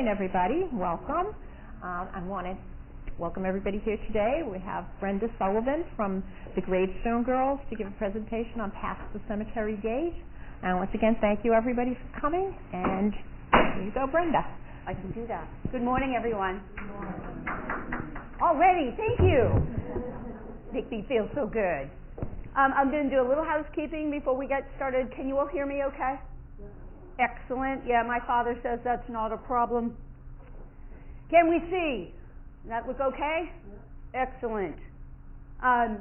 morning, everybody. Welcome. I want to welcome everybody here today. We have Brenda Sullivan from the Gravestone Girls to give a presentation on Past the Cemetery Gate. And once again, thank you, everybody, for coming. And here you go, Brenda. I can do that. Good morning, everyone. Already, thank you. Make me feel so good. I'm going to do a little housekeeping before we get started. Can you all hear me okay? Excellent. Yeah, my father says that's not a problem. Can we see? Does that look okay? Excellent. A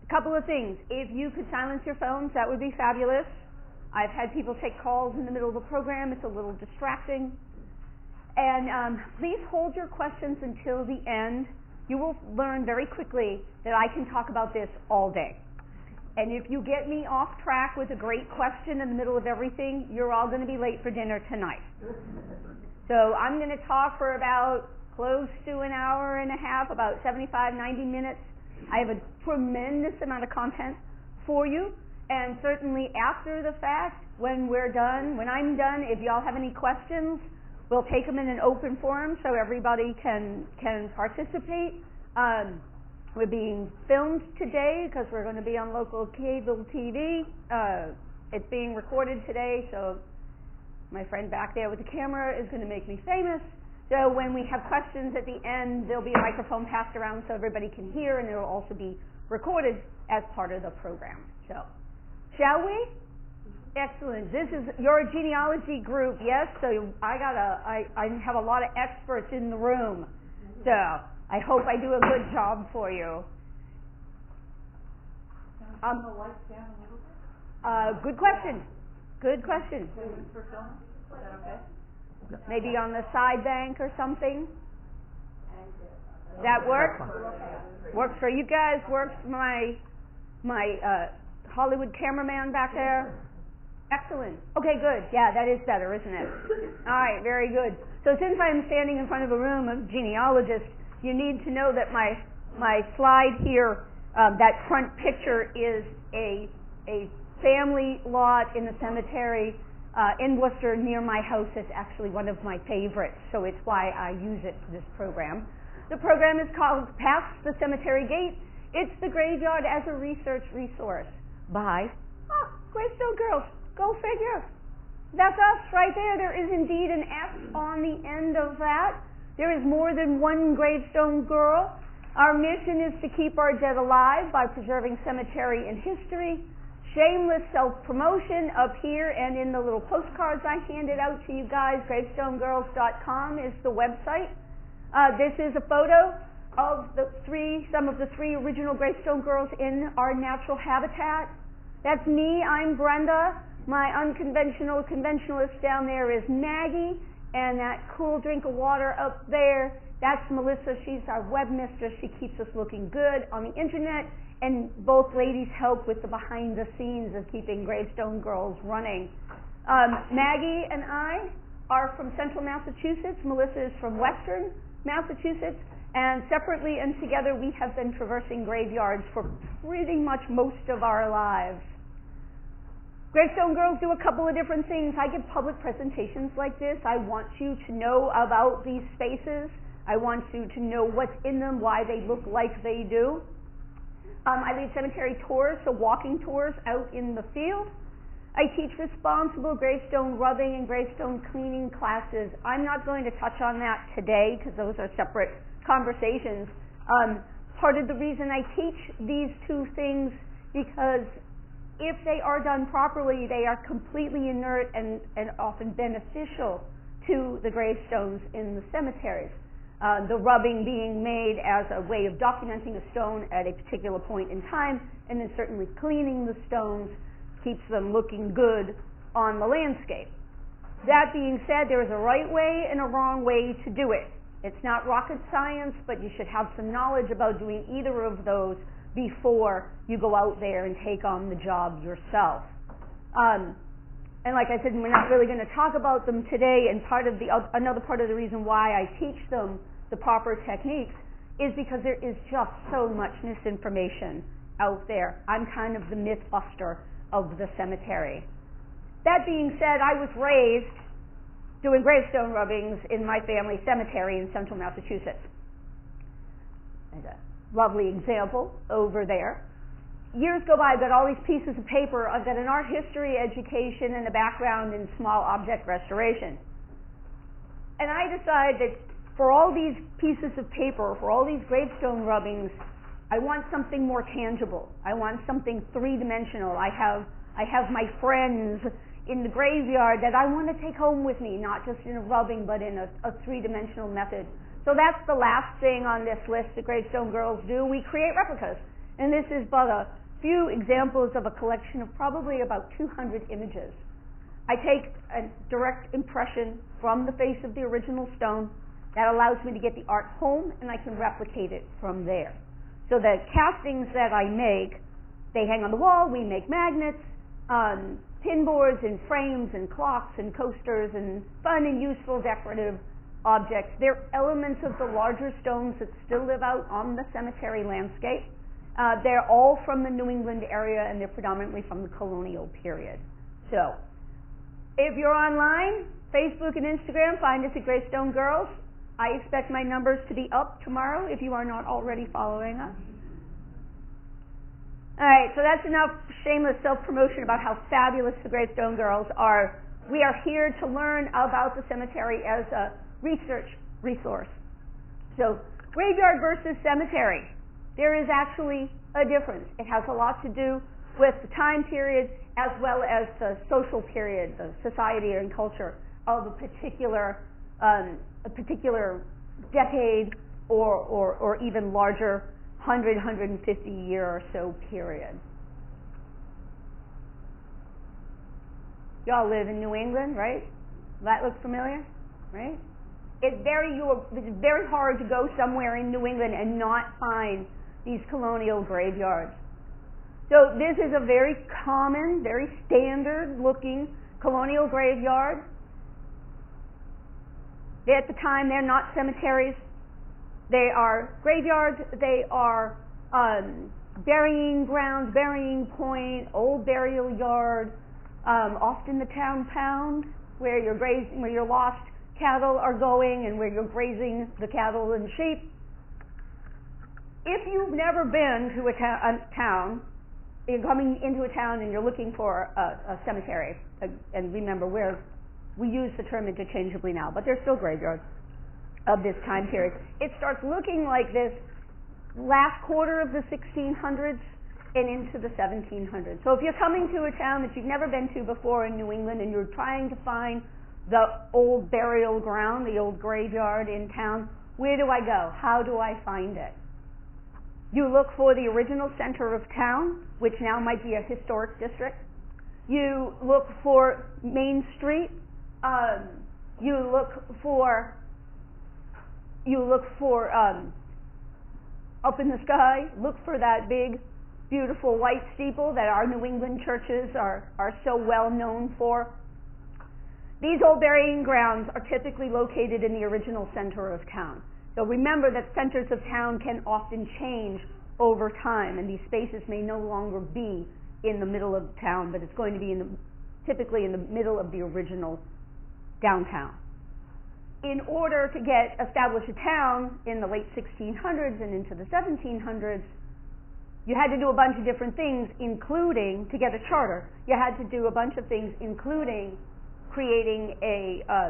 couple of things. If you could silence your phones, that would be fabulous. I've had people take calls in the middle of the program. It's a little distracting. And please hold your questions until the end. You will learn very quickly that I can talk about this all day. And if you get me off track with a great question in the middle of everything, you're all going to be late for dinner tonight. So I'm going to talk for about close to an hour and a half, about 75, 90 minutes. I have a tremendous amount of content for you. And certainly after the fact, when I'm done, if y'all have any questions, we'll take them in an open forum so everybody can participate. We're being filmed today because we're going to be on local cable TV. It's being recorded today, so my friend back there with the camera is going to make me famous. So when we have questions at the end, there'll be a microphone passed around so everybody can hear, and it will also be recorded as part of the program. So, shall we? Excellent. This is your genealogy group, yes? So I have a lot of experts in the room. So I hope I do a good job for you. Good question. Good question. Maybe on the side bank or something. That works? Works for you guys. Works for my Hollywood cameraman back there. Excellent. Okay, good. Yeah, that is better, isn't it? All right, very good. So since I'm standing in front of a room of genealogists, you need to know that my slide here, that front picture is a family lot in the cemetery in Worcester near my house. It's actually one of my favorites, so it's why I use it for this program. The program is called Past the Cemetery Gate. It's the graveyard as a research resource by Gravestone Girls. Go figure. That's us right there. There is indeed an S on the end of that. There is more than one Gravestone Girl. Our mission is to keep our dead alive by preserving cemetery and history. Shameless self-promotion up here and in the little postcards I handed out to you guys. GravestoneGirls.com is the website. This is a photo of some of the three original Gravestone Girls in our natural habitat. That's me. I'm Brenda. My unconventional conventionalist down there is Maggie, and that cool drink of water up there, that's Melissa. She's our webmistress. She keeps us looking good on the internet, and both ladies help with the behind the scenes of keeping Gravestone Girls running. Maggie and I are from central Massachusetts. Melissa is from western Massachusetts, and separately and together we have been traversing graveyards for pretty much most of our lives. Gravestone Girls do a couple of different things. I give public presentations like this. I want you to know about these spaces. I want you to know what's in them, why they look like they do. I lead cemetery tours, so walking tours out in the field. I teach responsible gravestone rubbing and gravestone cleaning classes. I'm not going to touch on that today because those are separate conversations. Part of the reason I teach these two things because if they are done properly, they are completely inert and often beneficial to the gravestones in the cemeteries. The rubbing being made as a way of documenting a stone at a particular point in time, and then certainly cleaning the stones keeps them looking good on the landscape. That being said, there is a right way and a wrong way to do it. It's not rocket science, but you should have some knowledge about doing either of those before you go out there and take on the job yourself. And like I said, we're not really going to talk about them today, and another part of the reason why I teach them the proper techniques is because there is just so much misinformation out there. I'm kind of the myth buster of the cemetery. That being said, I was raised doing gravestone rubbings in my family cemetery in central Massachusetts. There's a lovely example over there. Years go by, I've got all these pieces of paper. I've got an art history education and a background in small object restoration. And I decide that for all these pieces of paper, for all these gravestone rubbings, I want something more tangible. I want something three-dimensional. I have my friends in the graveyard that I want to take home with me, not just in a rubbing, but in a three-dimensional method. So that's the last thing on this list that Gravestone Girls do. We create replicas. And this is but a few examples of a collection of probably about 200 images. I take a direct impression from the face of the original stone. That allows me to get the art home, and I can replicate it from there. So the castings that I make, they hang on the wall. We make magnets, pin boards and frames and clocks and coasters and fun and useful decorative objects. They're elements of the larger stones that still live out on the cemetery landscape. They're all from the New England area, and they're predominantly from the colonial period. So if you're online, Facebook and Instagram, find us at Gravestone Girls. I expect my numbers to be up tomorrow if you are not already following us. All right, so that's enough shameless self-promotion about how fabulous the Gravestone Girls are. We are here to learn about the cemetery as a research resource. So, graveyard versus cemetery. There is actually a difference. It has a lot to do with the time period as well as the social period, the society and culture of a particular decade or even larger 100, 150 year or so period. Y'all live in New England, right? That looks familiar, right? It's very hard to go somewhere in New England and not find these colonial graveyards. So this is a very common, very standard looking colonial graveyard. At the time, they're not cemeteries. They are graveyards. They are burying grounds, burying point, old burial yard, often the town pound where your lost cattle are going and where you're grazing the cattle and sheep. If you've never been to a town, you're coming into a town and you're looking for a cemetery, and remember we use the term interchangeably now, but they're still graveyards of this time period. It starts looking like this last quarter of the 1600s and into the 1700s. So if you're coming to a town that you've never been to before in New England and you're trying to find the old burial ground, the old graveyard in town, where do I go? How do I find it? You look for the original center of town, which now might be a historic district. You look for Main Street. You look for up in the sky. Look for that big, beautiful white steeple that our New England churches are so well known for. These old burying grounds are typically located in the original center of town. So remember that centers of town can often change over time, and these spaces may no longer be in the middle of town, but it's going to be typically in the middle of the original downtown. In order to establish a town in the late 1600s and into the 1700s, you had to do a bunch of different things, including, to get a charter, you had to do a bunch of things, including creating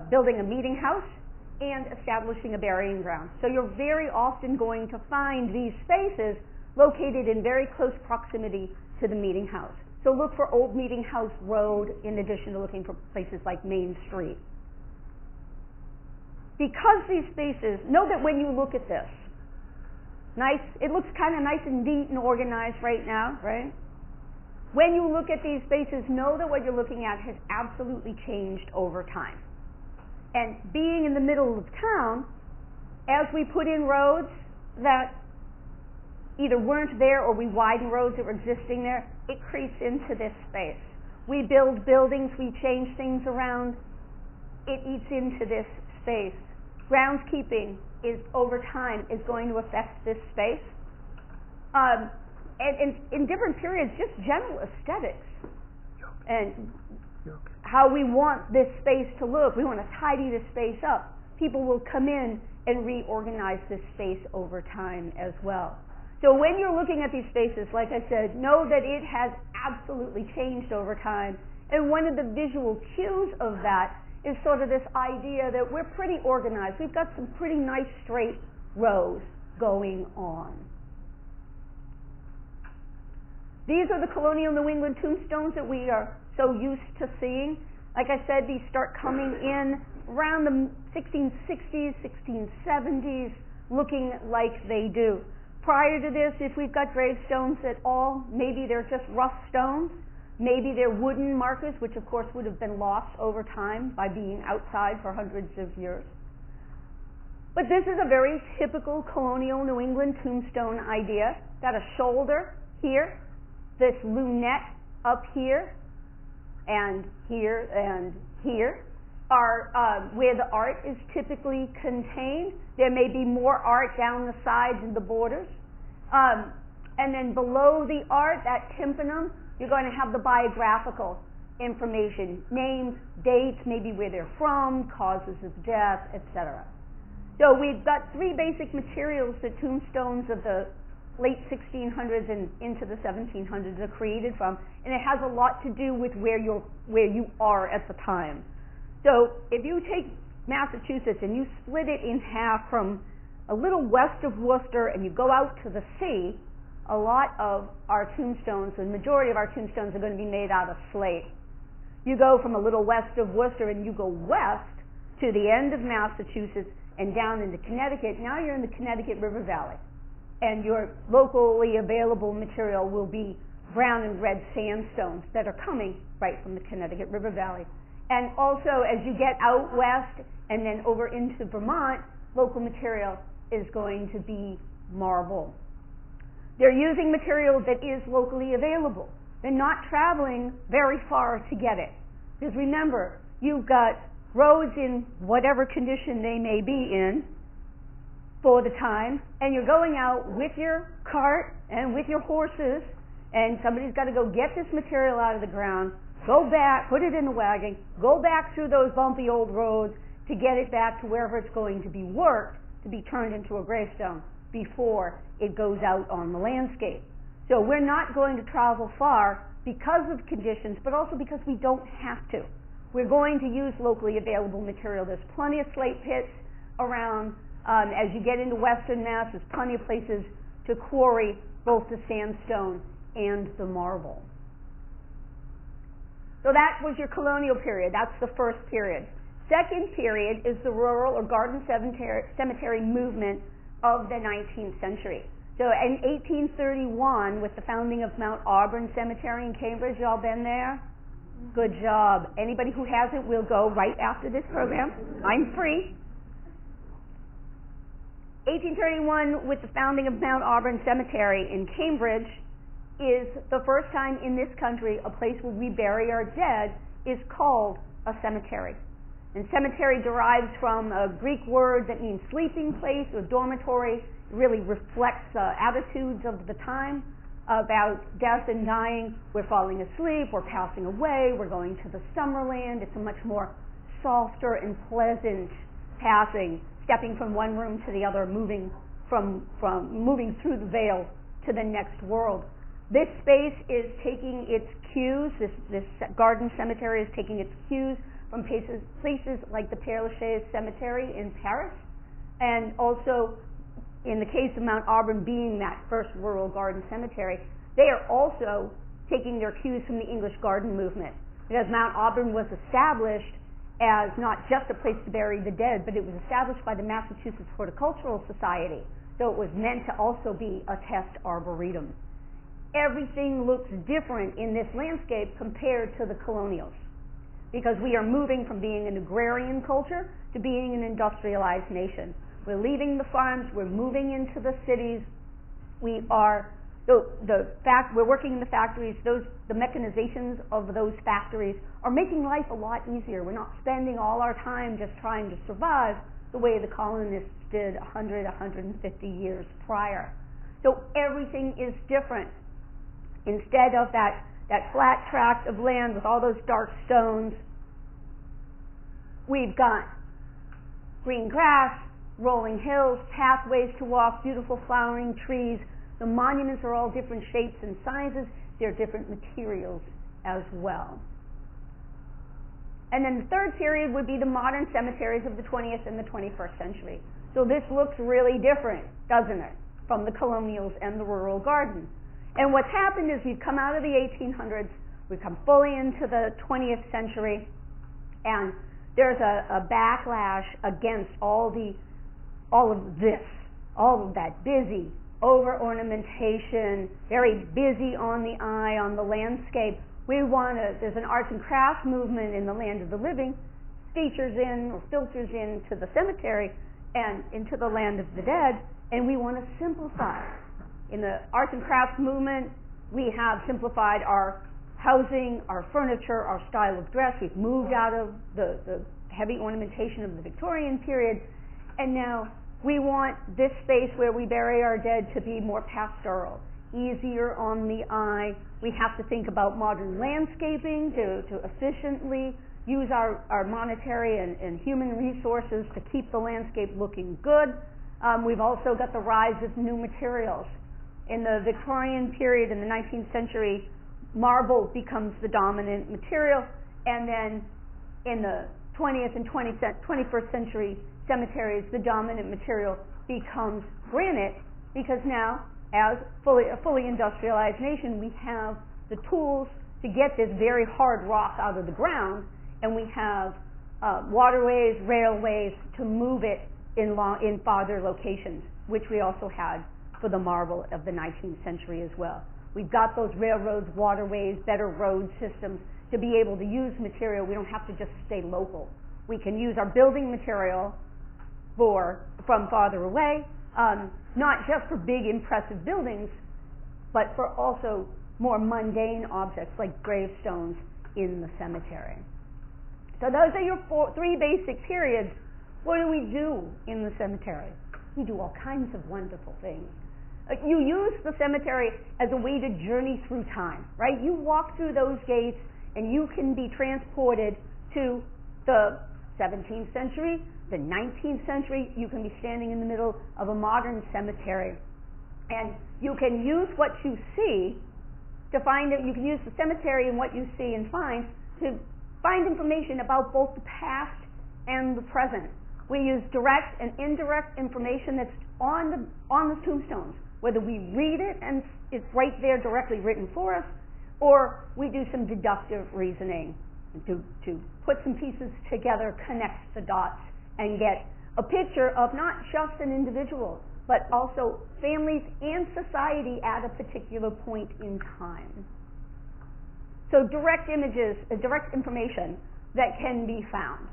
building a meeting house and establishing a burying ground. So you're very often going to find these spaces located in very close proximity to the meeting house. So look for Old Meeting House Road in addition to looking for places like Main Street. Because these spaces, know that when you look at this, it looks kind of nice and neat and organized right now, right? When you look at these spaces, know that what you're looking at has absolutely changed over time. And being in the middle of town, as we put in roads that either weren't there or we widen roads that were existing there, it creeps into this space. We build buildings, we change things around, it eats into this space. Groundskeeping over time is going to affect this space. And in different periods, just general aesthetics. And how we want this space to look. We want to tidy this space up. People will come in and reorganize this space over time as well. So when you're looking at these spaces, like I said, know that it has absolutely changed over time. And one of the visual cues of that is sort of this idea that we're pretty organized. We've got some pretty nice straight rows going on. These are the colonial New England tombstones that we are so used to seeing. Like I said, these start coming in around the 1660s, 1670s, looking like they do. Prior to this, if we've got gravestones at all, maybe they're just rough stones. Maybe they're wooden markers, which of course would have been lost over time by being outside for hundreds of years. But this is a very typical colonial New England tombstone idea. Got a shoulder here, this lunette up here, and here, and here are where the art is typically contained. There may be more art down the sides and the borders. And then below the art, that tympanum, you're going to have the biographical information, names, dates, maybe where they're from, causes of death, etc. So we've got three basic materials that tombstones of the late 1600s and into the 1700s are created from, and it has a lot to do with where you are at the time. So if you take Massachusetts and you split it in half from a little west of Worcester and you go out to the sea, a lot of our tombstones, the majority of our tombstones are going to be made out of slate. You go from a little west of Worcester and you go west to the end of Massachusetts and down into Connecticut. Now you're in the Connecticut River Valley, and your locally available material will be brown and red sandstones that are coming right from the Connecticut River Valley. And also, as you get out west and then over into Vermont, local material is going to be marble. They're using material that is locally available. They're not traveling very far to get it. Because remember, you've got roads in whatever condition they may be in for the time, and you're going out with your cart and with your horses, and somebody's got to go get this material out of the ground, go back, put it in the wagon, go back through those bumpy old roads to get it back to wherever it's going to be worked to be turned into a gravestone before it goes out on the landscape. So we're not going to travel far because of conditions, but also because we don't have to. We're going to use locally available material. There's plenty of slate pits around. As you get into Western Mass, there's plenty of places to quarry both the sandstone and the marble. So that was your colonial period. That's the first period. Second period is the rural or garden cemetery movement of the 19th century. So in 1831, with the founding of Mount Auburn Cemetery in Cambridge, y'all been there? Good job. Anybody who hasn't will go right after this program. I'm free. 1831, with the founding of Mount Auburn Cemetery in Cambridge, is the first time in this country a place where we bury our dead is called a cemetery. And cemetery derives from a Greek word that means sleeping place or dormitory. It really reflects attitudes of the time about death and dying. We're falling asleep, we're passing away, we're going to the summerland. It's a much more softer and pleasant passing, stepping from one room to the other, moving through the veil to the next world. This space is taking its cues, this garden cemetery is taking its cues from places like the Père Lachaise Cemetery in Paris, and also in the case of Mount Auburn being that first rural garden cemetery, they are also taking their cues from the English garden movement, because Mount Auburn was established as not just a place to bury the dead, but it was established by the Massachusetts Horticultural Society, so it was meant to also be a test arboretum. Everything looks different in this landscape compared to the colonials, because we are moving from being an agrarian culture to being an industrialized nation. We're leaving the farms, we're moving into the cities. We're working in the factories. The mechanizations of those factories are making life a lot easier. We're not spending all our time just trying to survive the way the colonists did 100, 150 years prior. So everything is different. Instead of that flat tract of land with all those dark stones we've got green grass, rolling hills, pathways to walk, beautiful flowering trees. The monuments are all different shapes and sizes. They're different materials as well. And then the third period would be the modern cemeteries of the 20th and the 21st century. So this looks really different, doesn't it, from the colonials and the rural garden. And what's happened is we've come out of the 1800s, we've come fully into the 20th century, and there's a backlash against all of that busy, over-ornamentation, very busy on the eye, on the landscape. There's an arts and crafts movement in the land of the living, features in or filters into the cemetery and into the land of the dead, and we want to simplify. In the arts and crafts movement, we have simplified our housing, our furniture, our style of dress. We've moved out of the heavy ornamentation of the Victorian period, and now we want this space where we bury our dead to be more pastoral, easier on the eye. We have to think about modern landscaping to efficiently use our monetary and human resources to keep the landscape looking good. We've also got the rise of new materials. In the Victorian period, in the 19th century, marble becomes the dominant material, and then in the 20th and 21st century cemeteries, the dominant material becomes granite, because now, as a fully industrialized nation, we have the tools to get this very hard rock out of the ground, and we have waterways, railways to move it in farther locations, which we also had for the marble of the 19th century as well. We've got those railroads, waterways, better road systems to be able to use material. We don't have to just stay local. We can use our building material from farther away, not just for big impressive buildings, but for also more mundane objects like gravestones in the cemetery. So those are your three basic periods. What do we do in the cemetery? We do all kinds of wonderful things. You use the cemetery as a way to journey through time, right? You walk through those gates and you can be transported to the 17th century, the 19th century. You can be standing in the middle of a modern cemetery, and you can use what you see to find it. You can use the cemetery and what you see and find to find information about both the past and the present. We use direct and indirect information that's on the tombstones, whether we read it and it's right there directly written for us, or we do some deductive reasoning to put some pieces together, connect the dots, and get a picture of not just an individual, but also families and society at a particular point in time. So direct images, direct information that can be found.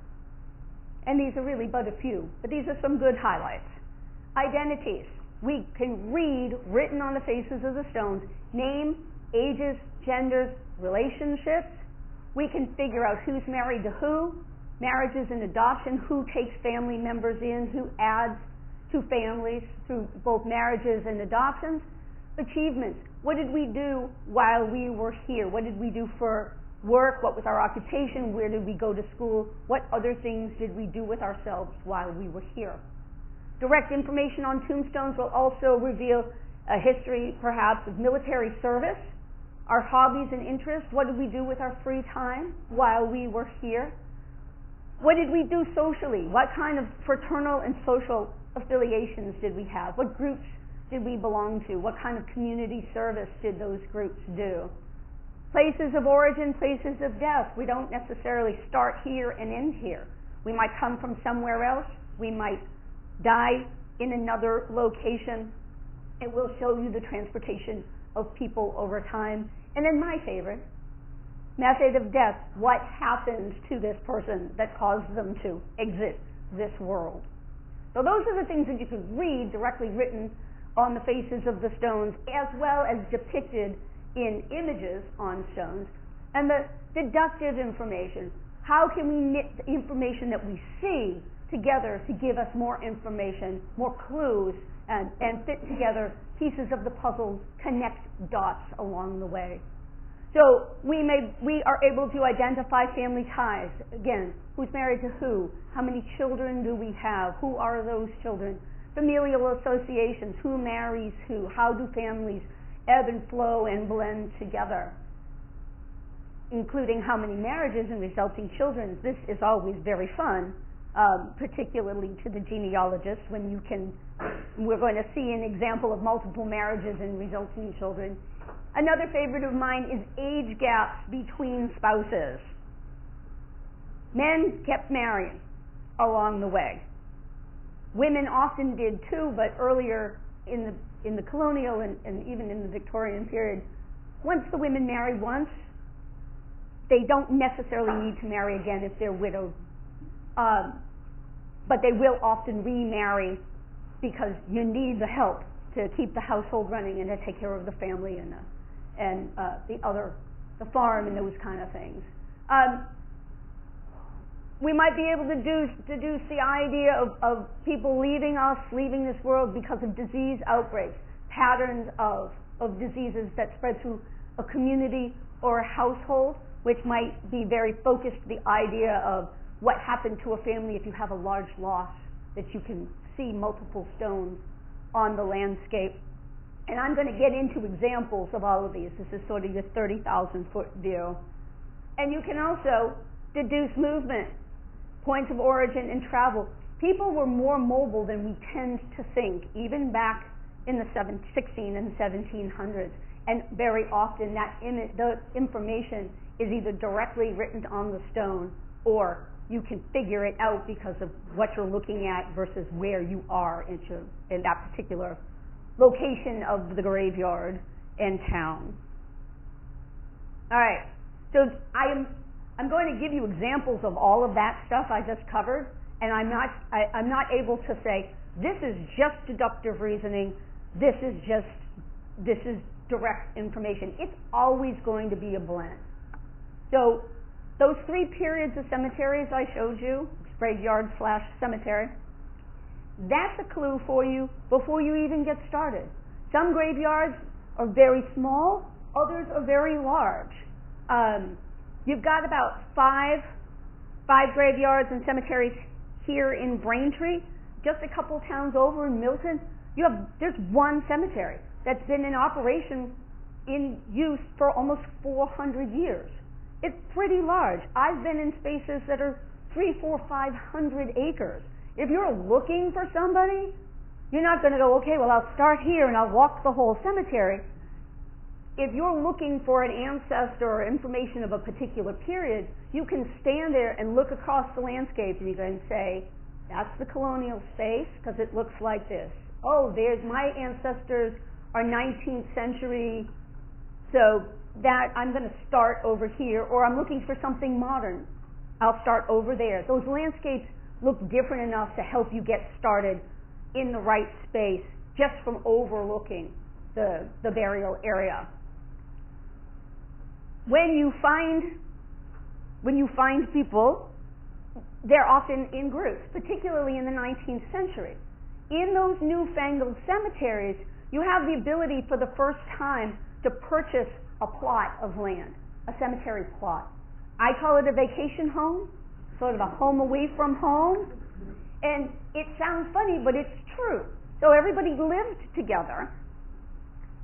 And these are really but a few, but these are some good highlights. Identities. We can read, written on the faces of the stones, name, ages, genders, relationships. We can figure out who's married to who, marriages and adoption, who takes family members in, who adds to families through both marriages and adoptions. Achievements. What did we do while we were here? What did we do for work? What was our occupation? Where did we go to school? What other things did we do with ourselves while we were here? Direct information on tombstones will also reveal a history, perhaps, of military service, our hobbies and interests. What did we do with our free time while we were here? What did we do socially? What kind of fraternal and social affiliations did we have? What groups did we belong to? What kind of community service did those groups do? Places of origin, places of death. We don't necessarily start here and end here. We might come from somewhere else. We might die in another location. It will show you the transportation of people over time. And then my favorite, method of death. What happens to this person that caused them to exit this world? So those are the things that you can read directly written on the faces of the stones, as well as depicted in images on stones. And the deductive information. How can we knit the information that we see together to give us more information, more clues, and fit together pieces of the puzzle, connect dots along the way? So we are able to identify family ties. Again, who's married to who? How many children do we have? Who are those children? Familial associations. Who marries who? How do families ebb and flow and blend together? Including how many marriages and resulting children. This is always very fun, particularly to the genealogist when we're going to see an example of multiple marriages and resulting children. Another favorite of mine is age gaps between spouses. Men kept marrying along the way. Women often did too, but earlier in the colonial and even in the Victorian period, once the women married once, they don't necessarily need to marry again if they're widowed. But they will often remarry because you need the help to keep the household running and to take care of the family and the farm and those kind of things. We might be able to deduce the idea of people leaving us, leaving this world because of disease outbreaks, patterns of diseases that spread through a community or a household, which might be very focused, the idea of what happened to a family if you have a large loss, that you can see multiple stones on the landscape. And I'm going to get into examples of all of these. This is sort of your 30,000-foot view. And you can also deduce movement, points of origin, and travel. People were more mobile than we tend to think, even back in the 16 and 1700s. And very often the information is either directly written on the stone or you can figure it out because of what you're looking at versus where you are in that particular location of the graveyard and town. All right, so I'm going to give you examples of all of that stuff I just covered, and I'm not able to say this is just deductive reasoning, this is direct information. It's always going to be a blend. So those 3 periods of cemeteries I showed you, graveyard/cemetery, that's a clue for you before you even get started. Some graveyards are very small, others are very large. You've got about five graveyards and cemeteries here in Braintree. Just a couple towns over in Milton, there's one cemetery that's been in operation, in use for almost 400 years. It's pretty large. I've been in spaces that are 300, 400, 500 acres. If you're looking for somebody, you're not going to go, okay, well, I'll start here and I'll walk the whole cemetery. If you're looking for an ancestor or information of a particular period, you can stand there and look across the landscape and you can say, that's the colonial space because it looks like this. Oh, there's my ancestors are 19th century, so that I'm going to start over here, or I'm looking for something modern. I'll start over there. Those landscapes look different enough to help you get started in the right space just from overlooking the burial area. When you find people, they're often in groups, particularly in the 19th century. In those newfangled cemeteries, you have the ability for the first time to purchase a plot of land, a cemetery plot. I call it a vacation home, sort of a home away from home. And it sounds funny, but it's true. So everybody lived together,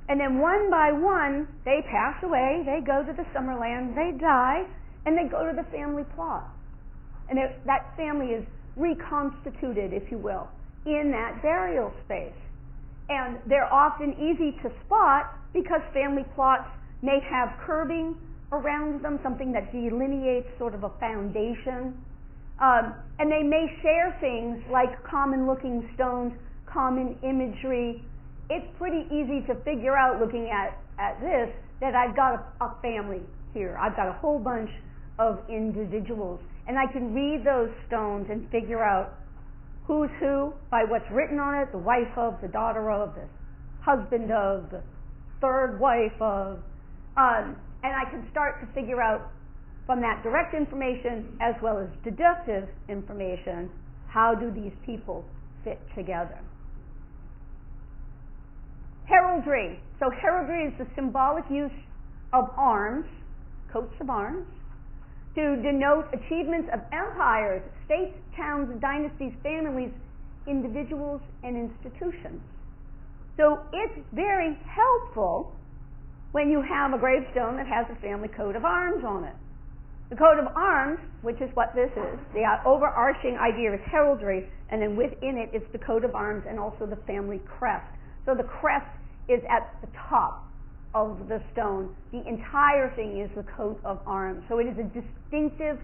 and then one by one, they pass away, they go to the summerland, they die, and they go to the family plot. And that family is reconstituted, if you will, in that burial space. And they're often easy to spot because family plots may have curbing around them, something that delineates sort of a foundation. And they may share things like common-looking stones, common imagery. It's pretty easy to figure out, looking at this, that I've got a family here. I've got a whole bunch of individuals. And I can read those stones and figure out who's who by what's written on it, the wife of, the daughter of, the husband of, the third wife of. And I can start to figure out from that direct information as well as deductive information, how do these people fit together? Heraldry. So heraldry is the symbolic use of arms, coats of arms, to denote achievements of empires, states, towns, dynasties, families, individuals, and institutions. So it's very helpful when you have a gravestone that has a family coat of arms on it. The coat of arms, which is what this is, the overarching idea is heraldry, and then within it is the coat of arms and also the family crest. So the crest is at the top of the stone. The entire thing is the coat of arms. So it is a distinctive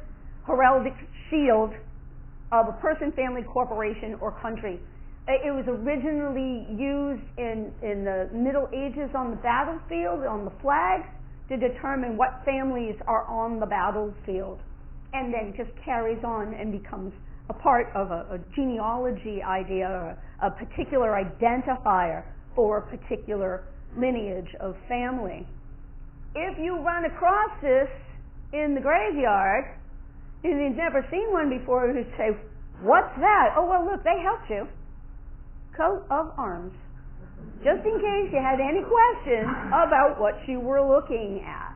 heraldic shield of a person, family, corporation, or country. It was originally used in the Middle Ages on the battlefield, on the flags, to determine what families are on the battlefield, and then just carries on and becomes a part of a genealogy idea, or a particular identifier for a particular lineage of family. If you run across this in the graveyard, and you've never seen one before, you'd say, "What's that?" "Oh, well, look, they helped you. Coat of arms." Just in case you had any questions about what you were looking at.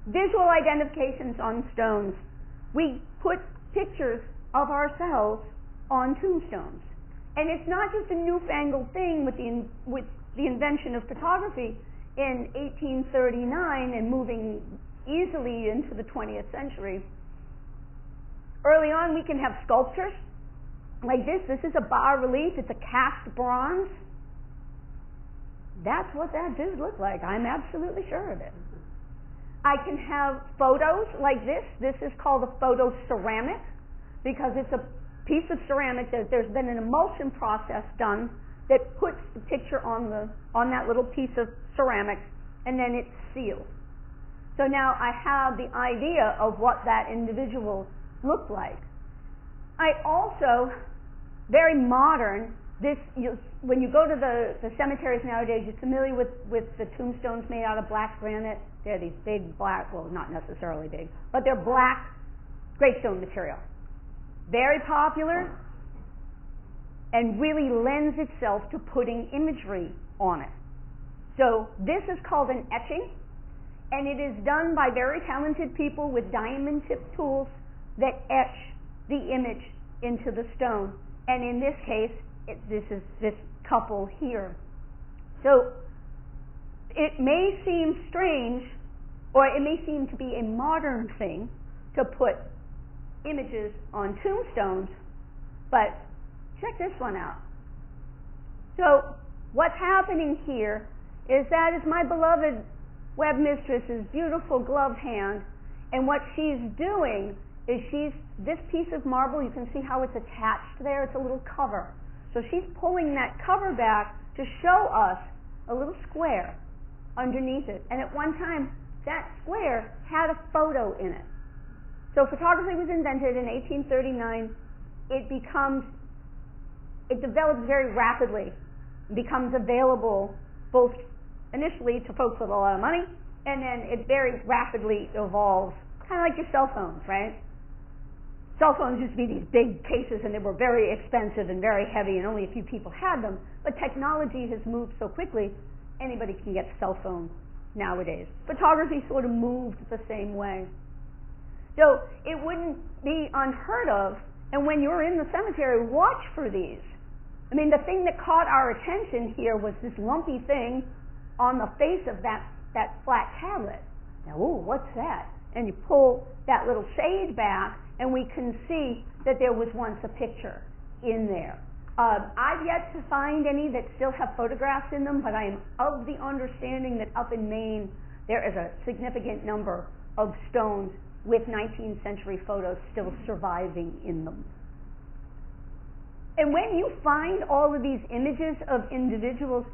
Visual identifications on stones. We put pictures of ourselves on tombstones. And it's not just a newfangled thing with the invention of photography in 1839 and moving easily into the 20th century. Early on, we can have sculptures like this. This is a bas-relief. It's a cast bronze. That's what that dude looked like. I'm absolutely sure of it. I can have photos like this. This is called a photo ceramic because it's a piece of ceramic that there's been an emulsion process done that puts the picture on that little piece of ceramic, and then it's sealed. So now I have the idea of what that individual looked like. I also, very modern, when you go to the cemeteries nowadays, you're familiar with the tombstones made out of black granite. They're these big black, well, not necessarily big, but they're black gravestone material. Very popular and really lends itself to putting imagery on it. So this is called an etching, and it is done by very talented people with diamond-tipped tools that etch the image into the stone. And in this case, this is this couple here. So it may seem strange, or it may seem to be a modern thing to put images on tombstones, but check this one out. So what's happening here is that is my beloved web mistress's beautiful gloved hand, and what she's doing is this piece of marble, you can see how it's attached there, it's a little cover. So she's pulling that cover back to show us a little square underneath it. And at one time, that square had a photo in it. So photography was invented in 1839. It develops very rapidly, becomes available both initially to folks with a lot of money, and then it very rapidly evolves, kind of like your cell phones, right? Cell phones used to be these big cases, and they were very expensive and very heavy, and only a few people had them. But technology has moved so quickly, anybody can get a cell phone nowadays. Photography sort of moved the same way. So it wouldn't be unheard of, and when you're in the cemetery, watch for these. I mean, the thing that caught our attention here was this lumpy thing on the face of that flat tablet. Now, ooh, what's that? And you pull that little shade back, and we can see that there was once a picture in there. I've yet to find any that still have photographs in them, but I am of the understanding that up in Maine there is a significant number of stones with 19th century photos still surviving in them. And when you find all of these images of individuals,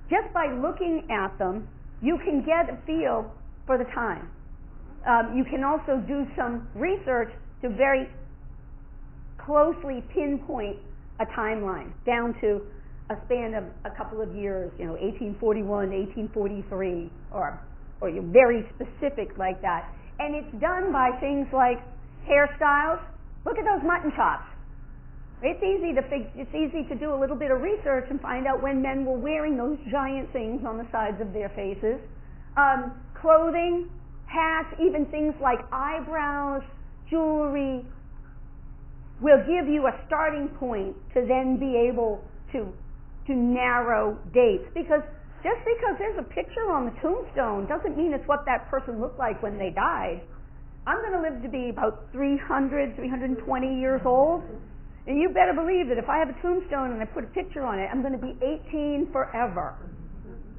just by looking at them, you can get a feel for the time. You can also do some research to very closely pinpoint a timeline down to a span of a couple of years, 1841, 1843, or you're very specific like that. And it's done by things like hairstyles. Look at those mutton chops. It's easy to do a little bit of research and find out when men were wearing those giant things on the sides of their faces. Clothing, hats, even things like eyebrows, jewelry, will give you a starting point to then be able to narrow dates. Because just because there's a picture on the tombstone doesn't mean it's what that person looked like when they died. I'm going to live to be about 320 years old. And you better believe that if I have a tombstone and I put a picture on it, I'm going to be 18 forever.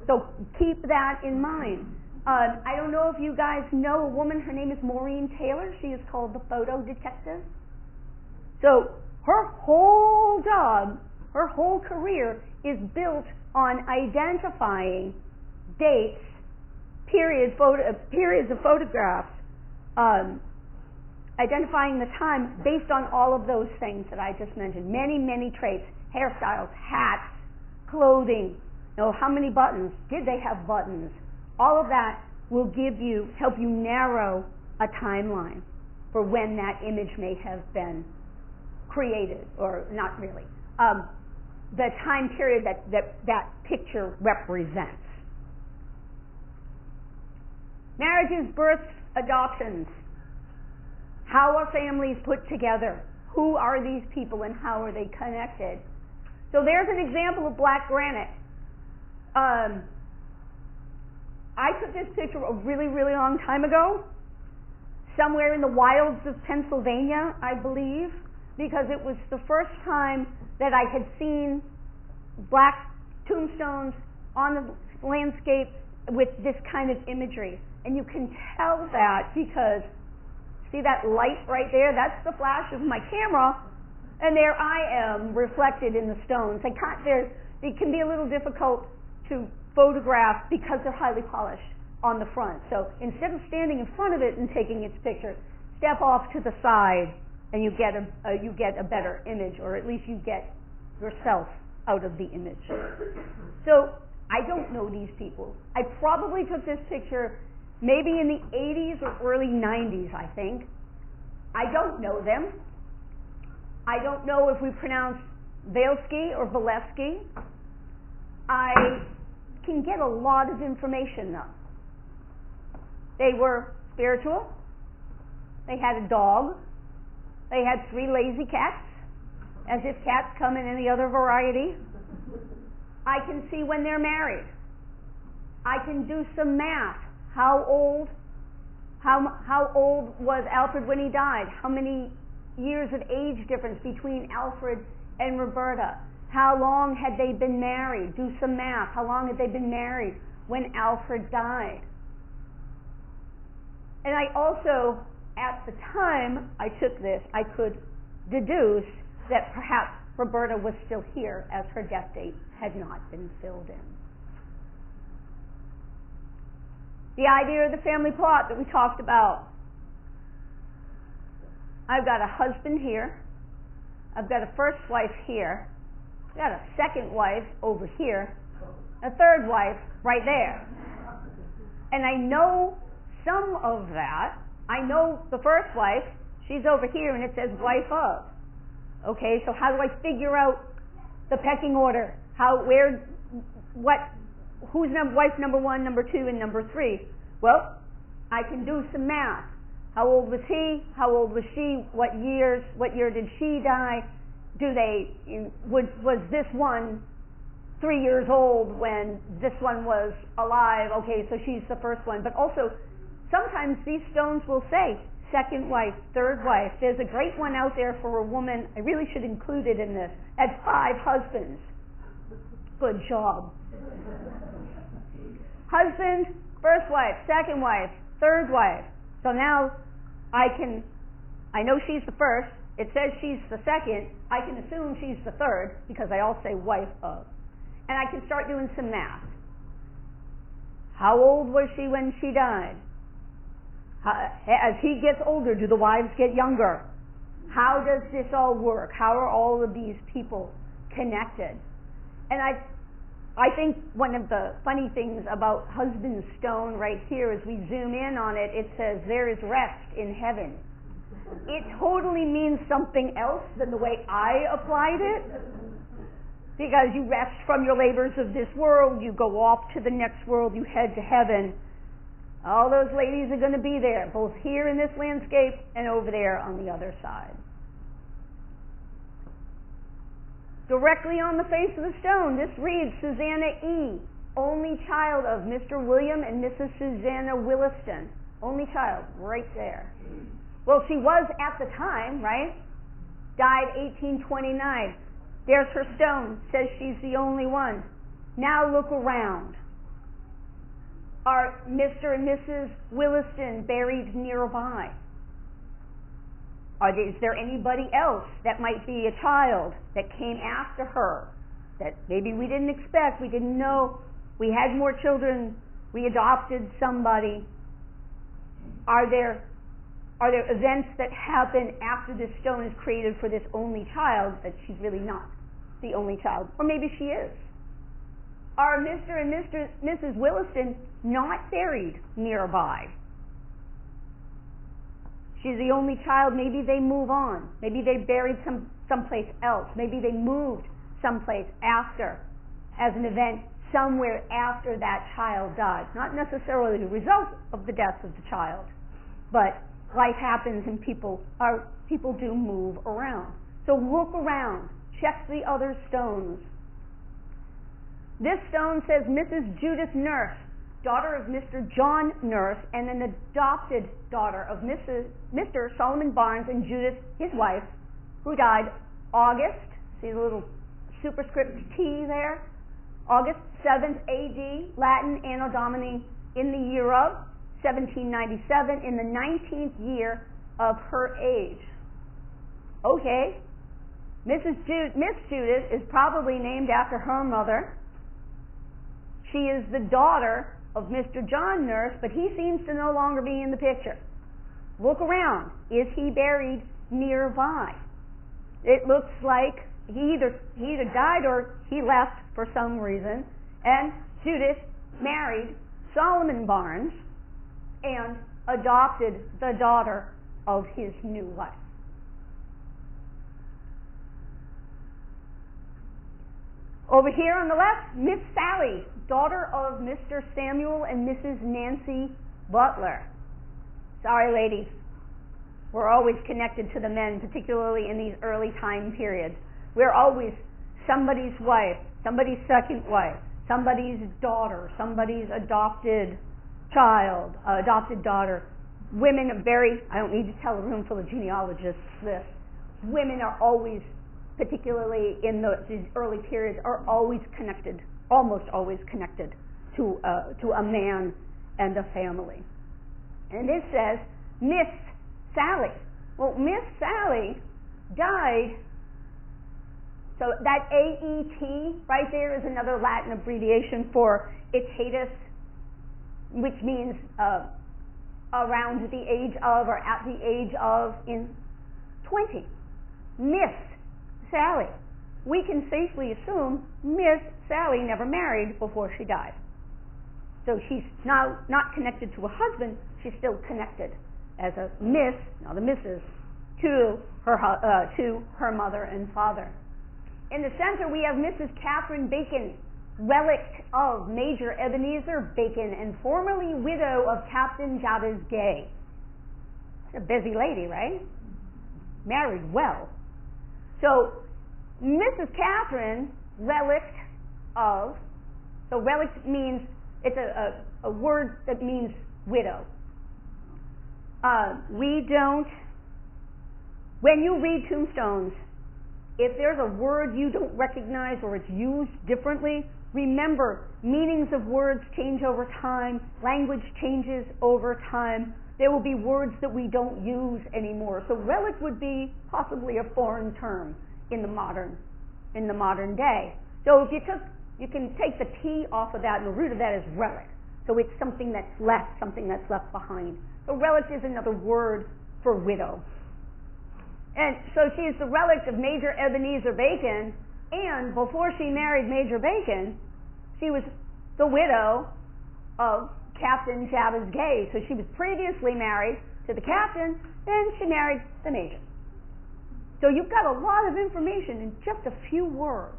So keep that in mind. I don't know if you guys know a woman, her name is Maureen Taylor. She is called the photo detective. So her whole job, her whole career is built on identifying dates, periods of photographs, identifying the time based on all of those things that I just mentioned. Many, many traits, hairstyles, hats, clothing, how many buttons, did they have buttons? All of that will help you narrow a timeline for when that image may have been created, or not really. The time period that picture represents. Marriages, births, adoptions. How are families put together? Who are these people and how are they connected? So there's an example of black granite. I took this picture a really, really long time ago, somewhere in the wilds of Pennsylvania, I believe, because it was the first time that I had seen black tombstones on the landscape with this kind of imagery. And you can tell that because, see that light right there? That's the flash of my camera, and there I am reflected in the stones. It can be a little difficult to photograph because they're highly polished on the front. So instead of standing in front of it and taking its picture, step off to the side and you get a better image, or at least you get yourself out of the image. So I don't know these people. I probably took this picture maybe in the 80s or early 90s, I think. I don't know them. I don't know if we pronounce Valesky or Valesky. I can get a lot of information though. They were spiritual. They had a dog. They had 3 lazy cats, as if cats come in any other variety. I can see when they're married. I can do some math. How old was Alfred when he died? How many years of age difference between Alfred and Roberta? How long had they been married? Do some math. How long had they been married when Alfred died? And I also, at the time I took this, I could deduce that perhaps Roberta was still here as her death date had not been filled in. The idea of the family plot that we talked about. I've got a husband here. I've got a first wife here. I've got a second wife over here. A third wife right there. And I know some of that. I know the first wife, she's over here and it says wife of. Okay, so how do I figure out the pecking order? Who's wife number 1, number 2, and number 3? Well, I can do some math. How old was he? How old was she? What year did she die? Was this one 3 years old when this one was alive? Okay, so she's the first one. But also, sometimes these stones will say second wife, third wife. There's a great one out there for a woman. I really should include it in this. Had 5 husbands. Good job. Husband, first wife, second wife, third wife. So now I know she's the first. It says she's the second. I can assume she's the third because they all say wife of. And I can start doing some math. How old was she when she died? As he gets older, do the wives get younger? How does this all work? How are all of these people connected? And I think one of the funny things about husband's stone right here, as we zoom in on it, it says there is rest in heaven. it totally means something else than the way I applied it. Because you rest from your labors of this world, you go off to the next world, you head to heaven. All those ladies are going to be there, both here in this landscape and over there on the other side. Directly on the face of the stone, this reads Susanna E., only child of Mr. William and Mrs. Susanna Williston. Only child, right there. Well, she was at the time, right? Died 1829. There's her stone, says she's the only one. Now look around. Are Mr. and Mrs. Williston buried nearby? Is there anybody else that might be a child that came after her that maybe we didn't expect, we didn't know, we had more children, we adopted somebody? Are there events that happen after this stone is created for this only child that she's really not the only child? Or maybe she is. Are Mr. and Mrs. Williston not buried nearby? She's the only child. Maybe they move on. Maybe they buried someplace else. Maybe they moved someplace after, as an event somewhere after that child died. Not necessarily the result of the death of the child, but life happens and people do move around. So look around. Check the other stones. This stone says Mrs. Judith Nurse, daughter of Mr. John Nurse, and an adopted daughter of Mr. Solomon Barnes and Judith, his wife, who died August, see the little superscript T there? August 7th AD, Latin Anno Domini, in the year of 1797, in the 19th year of her age. Okay, Miss Judith is probably named after her mother. She is the daughter of Mr. John Nurse, but he seems to no longer be in the picture. Look around. Is he buried nearby? It looks like he either died or he left for some reason, and Judith married Solomon Barnes and adopted the daughter of his new wife. Over here on the left, Miss Sally, daughter of Mr. Samuel and Mrs. Nancy Butler. Sorry, ladies. We're always connected to the men, particularly in these early time periods. We're always somebody's wife, somebody's second wife, somebody's daughter, somebody's adopted child, adopted daughter. Women are I don't need to tell a room full of genealogists this. Women are always, particularly in these early periods, are always connected, almost always connected to a man and a family. And this says Miss Sally. Well, Miss Sally died, so that AET right there is another Latin abbreviation for aetatis, which means around the age of or at the age of in 20. Miss Sally. We can safely assume Miss Sally never married before she died. So she's now not connected to a husband, she's still connected as a Miss, now the Mrs., to her mother and father. In the center we have Mrs. Catherine Bacon, relict of Major Ebenezer Bacon and formerly widow of Captain Jabez Gay. She's a busy lady, right? Married well. So Mrs. Catherine, relict of, so relict means, it's a word that means widow. When you read tombstones, if there's a word you don't recognize or it's used differently, remember, meanings of words change over time, language changes over time. There will be words that we don't use anymore. So relic would be possibly a foreign term in the modern day. So if you can take the T off of that, and the root of that is relic. So it's something that's left behind. So relic is another word for widow. And so she is the relict of Major Ebenezer Bacon, and before she married Major Bacon, she was the widow of Captain Jabez Gay. So she was previously married to the captain, then she married the major. So you've got a lot of information in just a few words.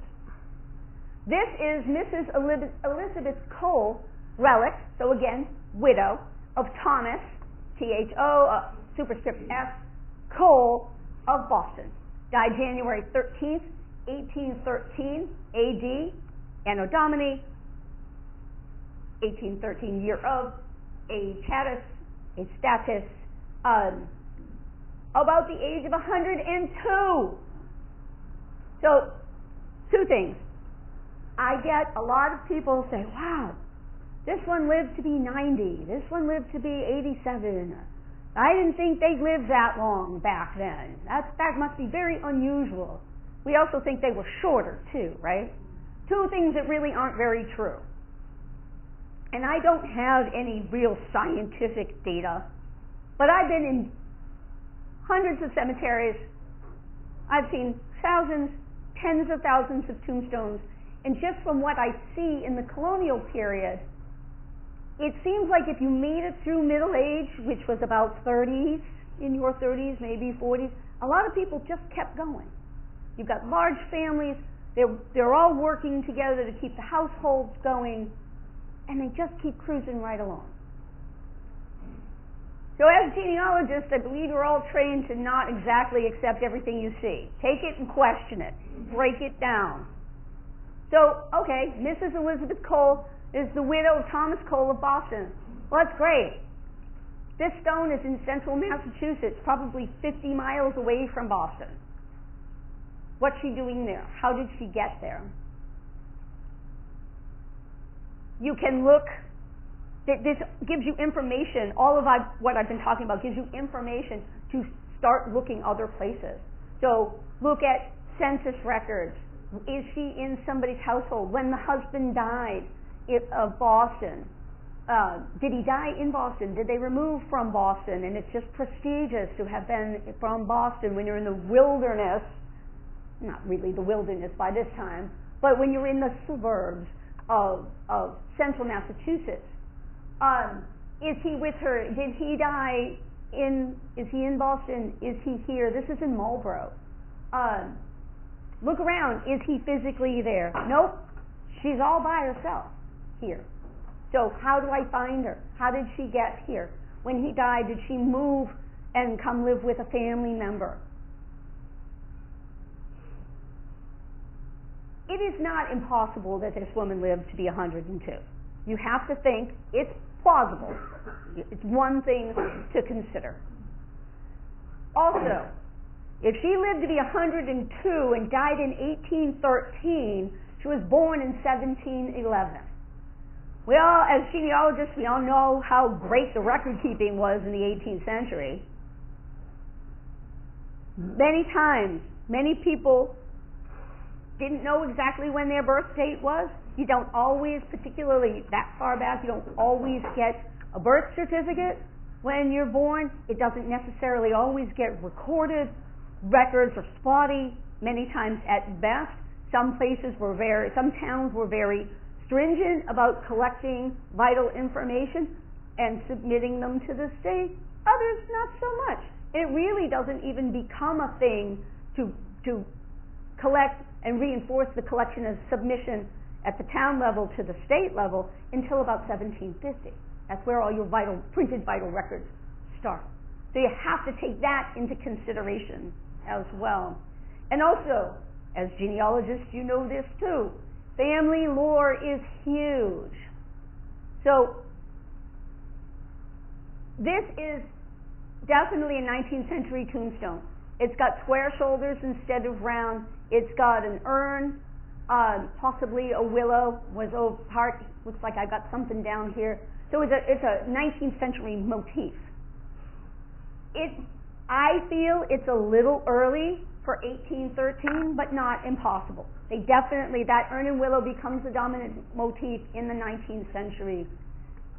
This is Mrs. Elizabeth Cole, relict, so again, widow, of Thomas, T-H-O, superscript F, Cole of Boston. Died January 13th, 1813 A.D., Anno Domini, 1813, year of, Aetatis, Aestatis, about the age of 102. So, two things. I get a lot of people say, wow, this one lived to be 90, this one lived to be 87. I didn't think they lived that long back then. That must be very unusual. We also think they were shorter too, right? Two things that really aren't very true. And I don't have any real scientific data, but I've been in hundreds of cemeteries. I've seen thousands, tens of thousands of tombstones, and just from what I see in the colonial period, it seems like if you made it through middle age, which was about 30s, in your 30s, maybe 40s, a lot of people just kept going. You've got large families, they're all working together to keep the households going, and they just keep cruising right along. So as genealogists, I believe you're all trained to not exactly accept everything you see. Take it and question it. Break it down. So, okay, Mrs. Elizabeth Cole is the widow of Thomas Cole of Boston. Well, that's great. This stone is in central Massachusetts, probably 50 miles away from Boston. What's she doing there? How did she get there? You can look, this gives you information, all of what I've been talking about gives you information to start looking other places. So look at census records. Is she in somebody's household? When the husband died of Boston, did he die in Boston? Did they remove from Boston? And it's just prestigious to have been from Boston when you're in the wilderness, not really the wilderness by this time, but when you're in the suburbs of central Massachusetts. Is he with her? Did he die is he in Boston? Is he here? This is in Marlborough. Look around. Is he physically there? Nope. She's all by herself here. So how do I find her? How did she get here? When he died, did she move and come live with a family member? It is not impossible that this woman lived to be 102. You have to think it's plausible. It's one thing to consider. Also, if she lived to be 102 and died in 1813, she was born in 1711. We all, as genealogists, we all know how great the record keeping was in the 18th century. Many times, many people didn't know exactly when their birth date was. You don't always, particularly that far back, you don't always get a birth certificate when you're born. It doesn't necessarily always get recorded. Records are spotty, many times at best. Some towns were very stringent about collecting vital information and submitting them to the state. Others, not so much. It really doesn't even become a thing to collect and reinforce the collection of submission at the town level to the state level until about 1750. That's where all your printed vital records start. So you have to take that into consideration as well. And also, as genealogists, you know this too, family lore is huge. So this is definitely a 19th century tombstone. It's got square shoulders instead of round. It's got an urn, possibly a willow was over part. Looks like I got something down here. So it's a 19th century motif. I feel it's a little early for 1813, but not impossible. That urn and willow becomes the dominant motif in the 19th century.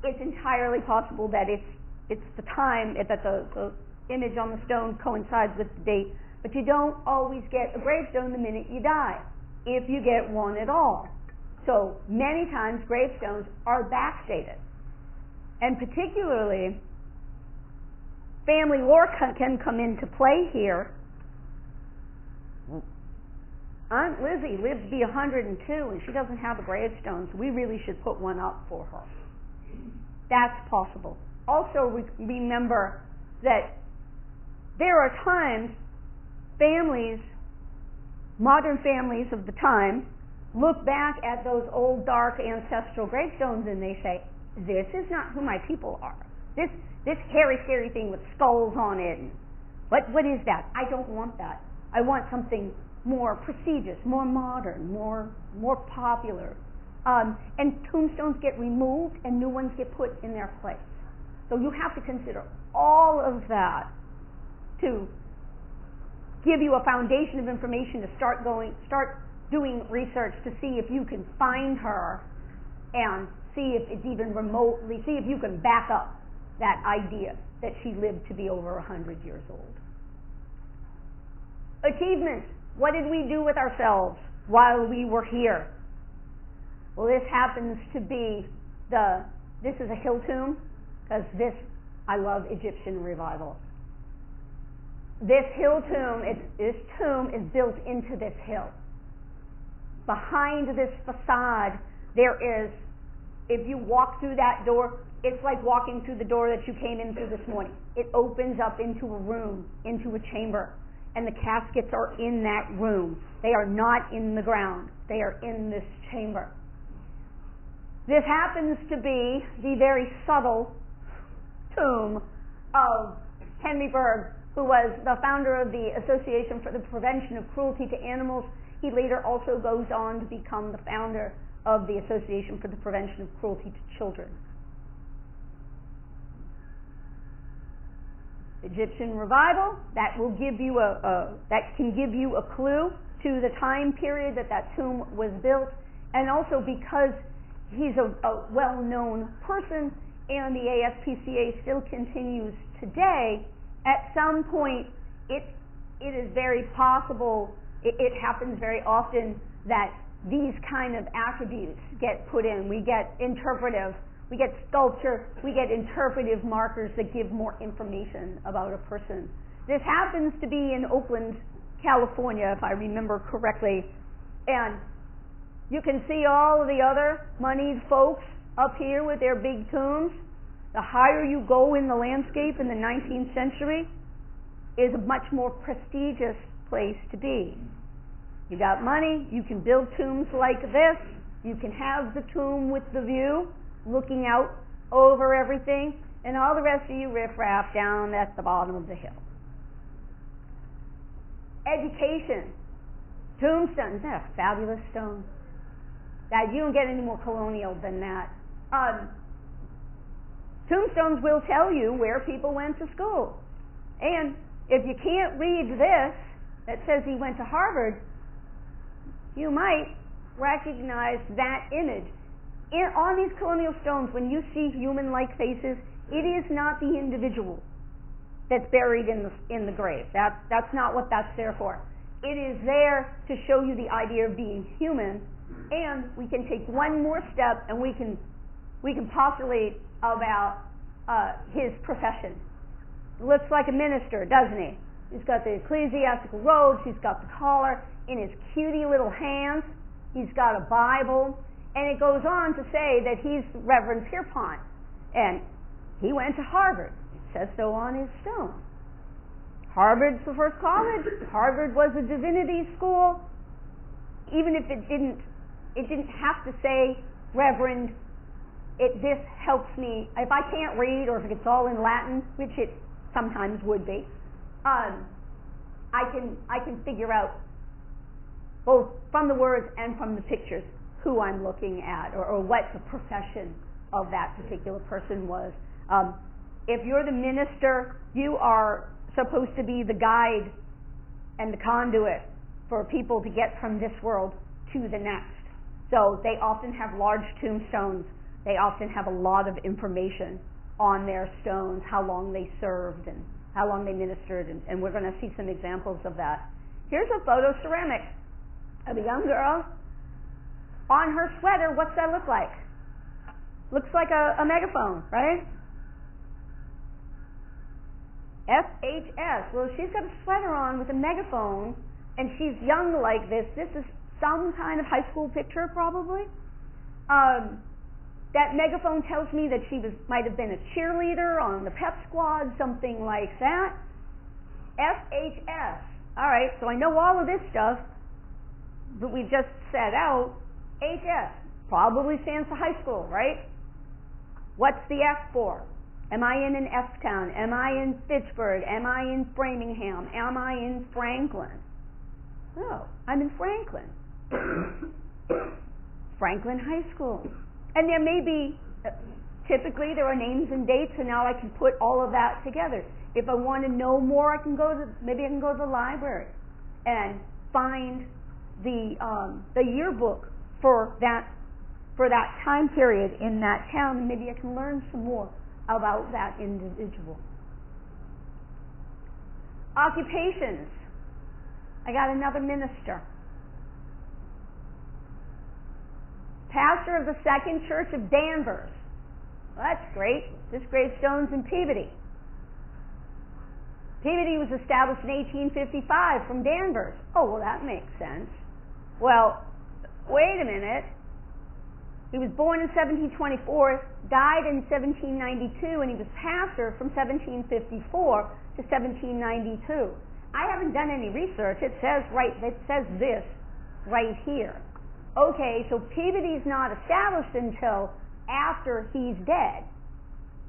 It's entirely possible that it's the time that the image on the stone coincides with the date, but you don't always get a gravestone the minute you die, if you get one at all. So many times gravestones are backdated, and particularly family lore can come into play here. Aunt Lizzie lived to be 102 and she doesn't have a gravestone, so we really should put one up for her. That's possible. Also, remember that there are times families, modern families of the time, look back at those old dark ancestral gravestones and they say, this is not who my people are. This hairy, scary thing with skulls on it. And what is that? I don't want that. I want something more prestigious, more modern, more popular. And tombstones get removed and new ones get put in their place. So you have to consider all of that to give you a foundation of information to start doing research to see if you can find her and see if it's even remotely, see if you can back up that idea that she lived to be over 100 years old. Achievements. What did we do with ourselves while we were here? Well, this happens to be this is a hill tomb, because I love Egyptian revival. This tomb is built into this hill. Behind this facade, there is, if you walk through that door, it's like walking through the door that you came in through this morning. It opens up into a room, into a chamber, and the caskets are in that room. They are not in the ground. They are in this chamber. This happens to be the very subtle tomb of Henry Bergh, who was the founder of the Association for the Prevention of Cruelty to Animals. He later also goes on to become the founder of the Association for the Prevention of Cruelty to Children. Egyptian revival, that will give you that can give you a clue to the time period that tomb was built, and also because he's a well-known person and the ASPCA still continues today, at some point it is very possible, it happens very often that these kind of attributes get put in. We get interpretive, we get sculpture, we get interpretive markers that give more information about a person. This happens to be in Oakland, California, if I remember correctly, and you can see all of the other moneyed folks up here with their big tombs. The higher you go in the landscape in the 19th century is a much more prestigious place to be. You got money, you can build tombs like this, you can have the tomb with the view, looking out over everything, and all the rest of you riffraff down at the bottom of the hill. Education. Tombstone, isn't that a fabulous stone? That you don't get any more colonial than that. Tombstones will tell you where people went to school. And if you can't read this that says he went to Harvard, you might recognize that image. On these colonial stones, when you see human-like faces, it is not the individual that's buried in the grave. That's not what that's there for. It is there to show you the idea of being human, and we can take one more step and we can postulate about his profession. Looks like a minister, doesn't he? He's got the ecclesiastical robes, he's got the collar, in his cutie little hands, he's got a Bible, and it goes on to say that he's Reverend Pierpont, and he went to Harvard. It says so on his stone. Harvard's the first college. Harvard was a divinity school. Even if it didn't have to say Reverend. This helps me. If I can't read, or if it's all in Latin, which it sometimes would be, I can figure out both from the words and from the pictures who I'm looking at, or what the profession of that particular person was. If you're the minister, you are supposed to be the guide and the conduit for people to get from this world to the next. So they often have large tombstones. They often have a lot of information on their stones, how long they served and how long they ministered, and we're going to see some examples of that. Here's a photo ceramic of a young girl. On her sweater, what's that look like? Looks like a megaphone, right? FHS. Well, she's got a sweater on with a megaphone, and she's young like this. This is some kind of high school picture, probably. That megaphone tells me that she might have been a cheerleader on the pep squad, something like that. FHS. All right, so I know all of this stuff that we just set out. HS probably stands for high school, right? What's the F for? Am I in an F town? Am I in Fitchburg? Am I in Framingham? Am I in Franklin? No, I'm in Franklin. Franklin High School. And there may be, typically there are names and dates, and now I can put all of that together. If I want to know more, maybe I can go to the library and find the yearbook for that time period in that town, and maybe I can learn some more about that individual. Occupations. I got another minister. Pastor of the Second Church of Danvers. Well, that's great. This gravestone's in Peabody. Peabody was established in 1855 from Danvers. Oh, well, that makes sense. Well, wait a minute. He was born in 1724, died in 1792, and he was pastor from 1754 to 1792. I haven't done any research. It says this right here. Okay, so Peabody's not established until after he's dead.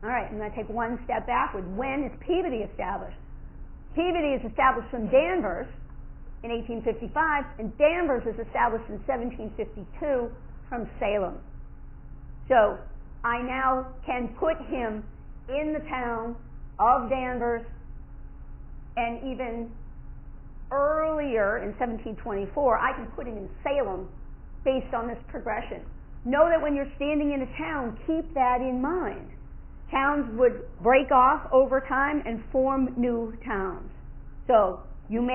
All right, I'm going to take one step backward. When is Peabody established? Peabody is established from Danvers in 1855, and Danvers is established in 1752 from Salem. So I now can put him in the town of Danvers, and even earlier in 1724, I can put him in Salem based on this progression. Know that when you're standing in a town, keep that in mind. Towns would break off over time and form new towns. So you will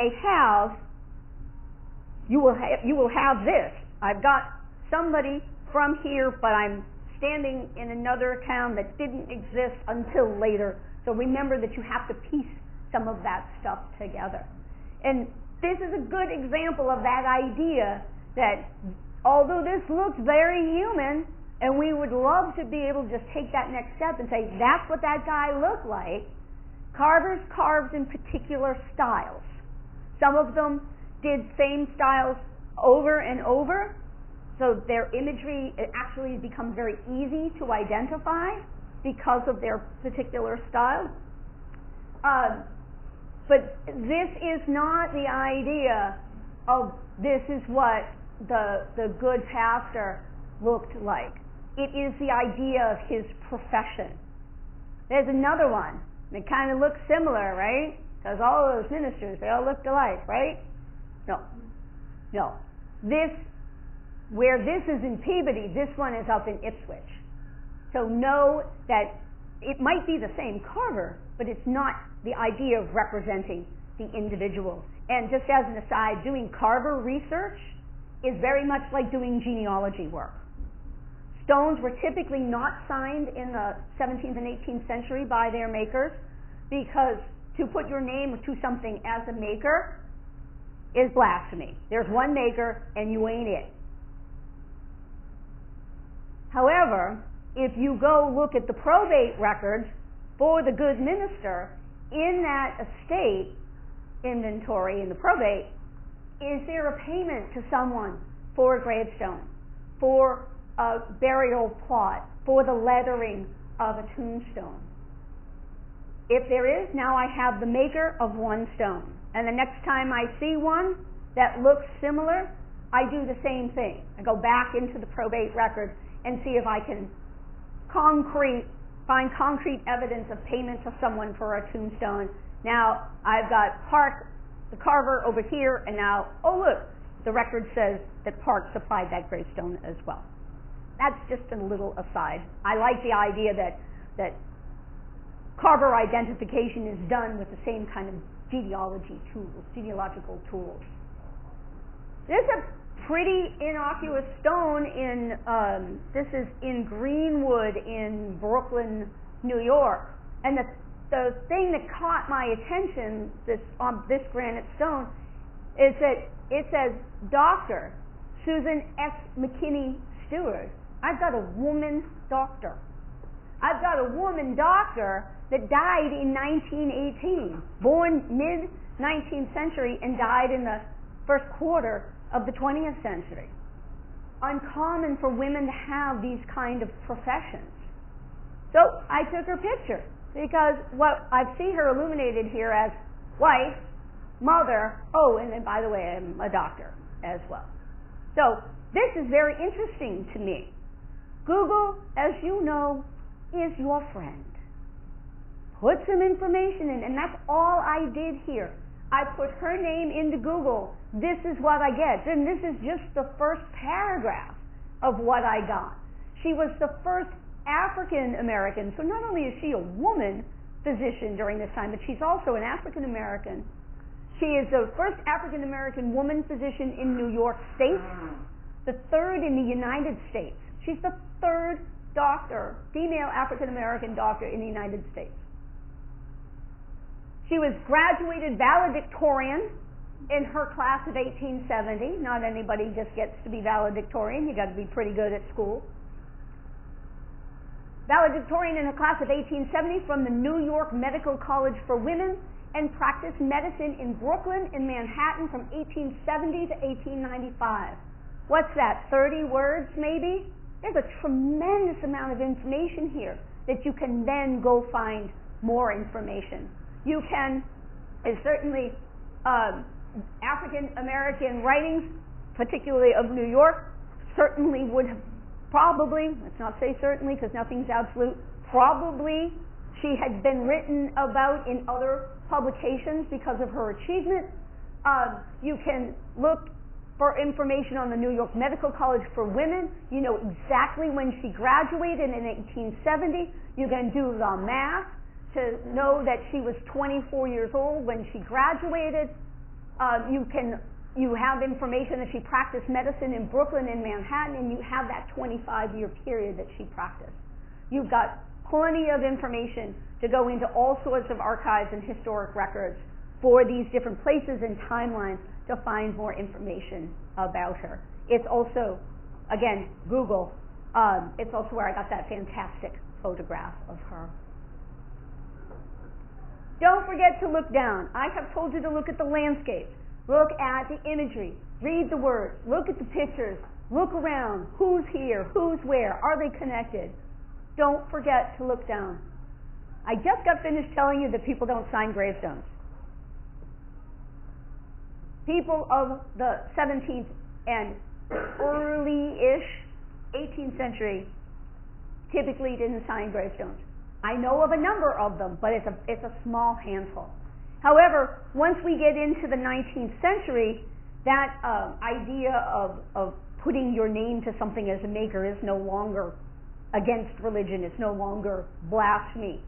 have this. I've got somebody from here, but I'm standing in another town that didn't exist until later. So remember that you have to piece some of that stuff together. And this is a good example of that idea that although this looks very human, and we would love to be able to just take that next step and say, that's what that guy looked like, carvers carved in particular styles. Some of them did same styles over and over, so their imagery actually becomes very easy to identify because of their particular style. But this is not the idea of this is what the good pastor looked like. It is the idea of his profession. There's another one. It kind of looks similar, right? Because all of those ministers, they all looked alike, right? No. Where this is in Peabody, this one is up in Ipswich. So know that it might be the same carver, but it's not the idea of representing the individual. And just as an aside, doing carver research is very much like doing genealogy work. Stones were typically not signed in the 17th and 18th century by their makers, because to put your name to something as a maker is blasphemy. There's one maker and you ain't it. However, if you go look at the probate records for the good minister, in that estate inventory in the probate, is there a payment to someone for a gravestone, for a burial plot, for the lettering of a tombstone? If there is, now I have the maker of one stone. And the next time I see one that looks similar, I do the same thing. I go back into the probate record and see if I can find concrete evidence of payment to someone for a tombstone. Now I've got Park, the carver, over here, and now, oh look, the record says that Park supplied that gravestone as well. That's just a little aside. I like the idea that carver identification is done with the same kind of genealogical tools. This is a pretty innocuous stone this is in Greenwood in Brooklyn, New York. And the thing that caught my attention on this granite stone is that it says, Dr. Susan S. McKinney Stewart. I've got a woman doctor. I've got a woman doctor that died in 1918, born mid-19th century and died in the first quarter of the 20th century. Uncommon for women to have these kind of professions. So I took her picture because what I see her illuminated here as wife, mother, and then by the way, I'm a doctor as well. So this is very interesting to me. Google, as you know, is your friend. Put some information in, and that's all I did here. I put her name into Google. This is what I get. And this is just the first paragraph of what I got. She was the first African American. So not only is she a woman physician during this time, but she's also an African American. She is the first African American woman physician in New York State, the third in the United States. She's the third doctor, female African American doctor in the United States. She was graduated valedictorian in her class of 1870. Not anybody just gets to be valedictorian. You got to be pretty good at school. Valedictorian in her class of 1870 from the New York Medical College for Women, and practiced medicine in Brooklyn and Manhattan from 1870 to 1895. What's that, 30 words maybe? There's a tremendous amount of information here that you can then go find more information. You can, certainly African American writings, particularly of New York, certainly would have probably, let's not say certainly because nothing's absolute, probably she had been written about in other publications because of her achievement. You can look for information on the New York Medical College for Women. You know exactly when she graduated in 1870. You can do the math to know that she was 24 years old when she graduated. You have information that she practiced medicine in Brooklyn and Manhattan, and you have that 25-year period that she practiced. You've got plenty of information to go into all sorts of archives and historic records for these different places and timelines to find more information about her. It's also, again, Google. It's also where I got that fantastic photograph of her. Don't forget to look down. I have told you to look at the landscape. Look at the imagery. Read the words. Look at the pictures. Look around. Who's here? Who's where? Are they connected? Don't forget to look down. I just got finished telling you that people don't sign gravestones. People of the 17th and early-ish 18th century typically didn't sign gravestones. I know of a number of them, but it's a small handful. However, once we get into the 19th century, that idea of putting your name to something as a maker is no longer against religion. It's no longer blasphemy.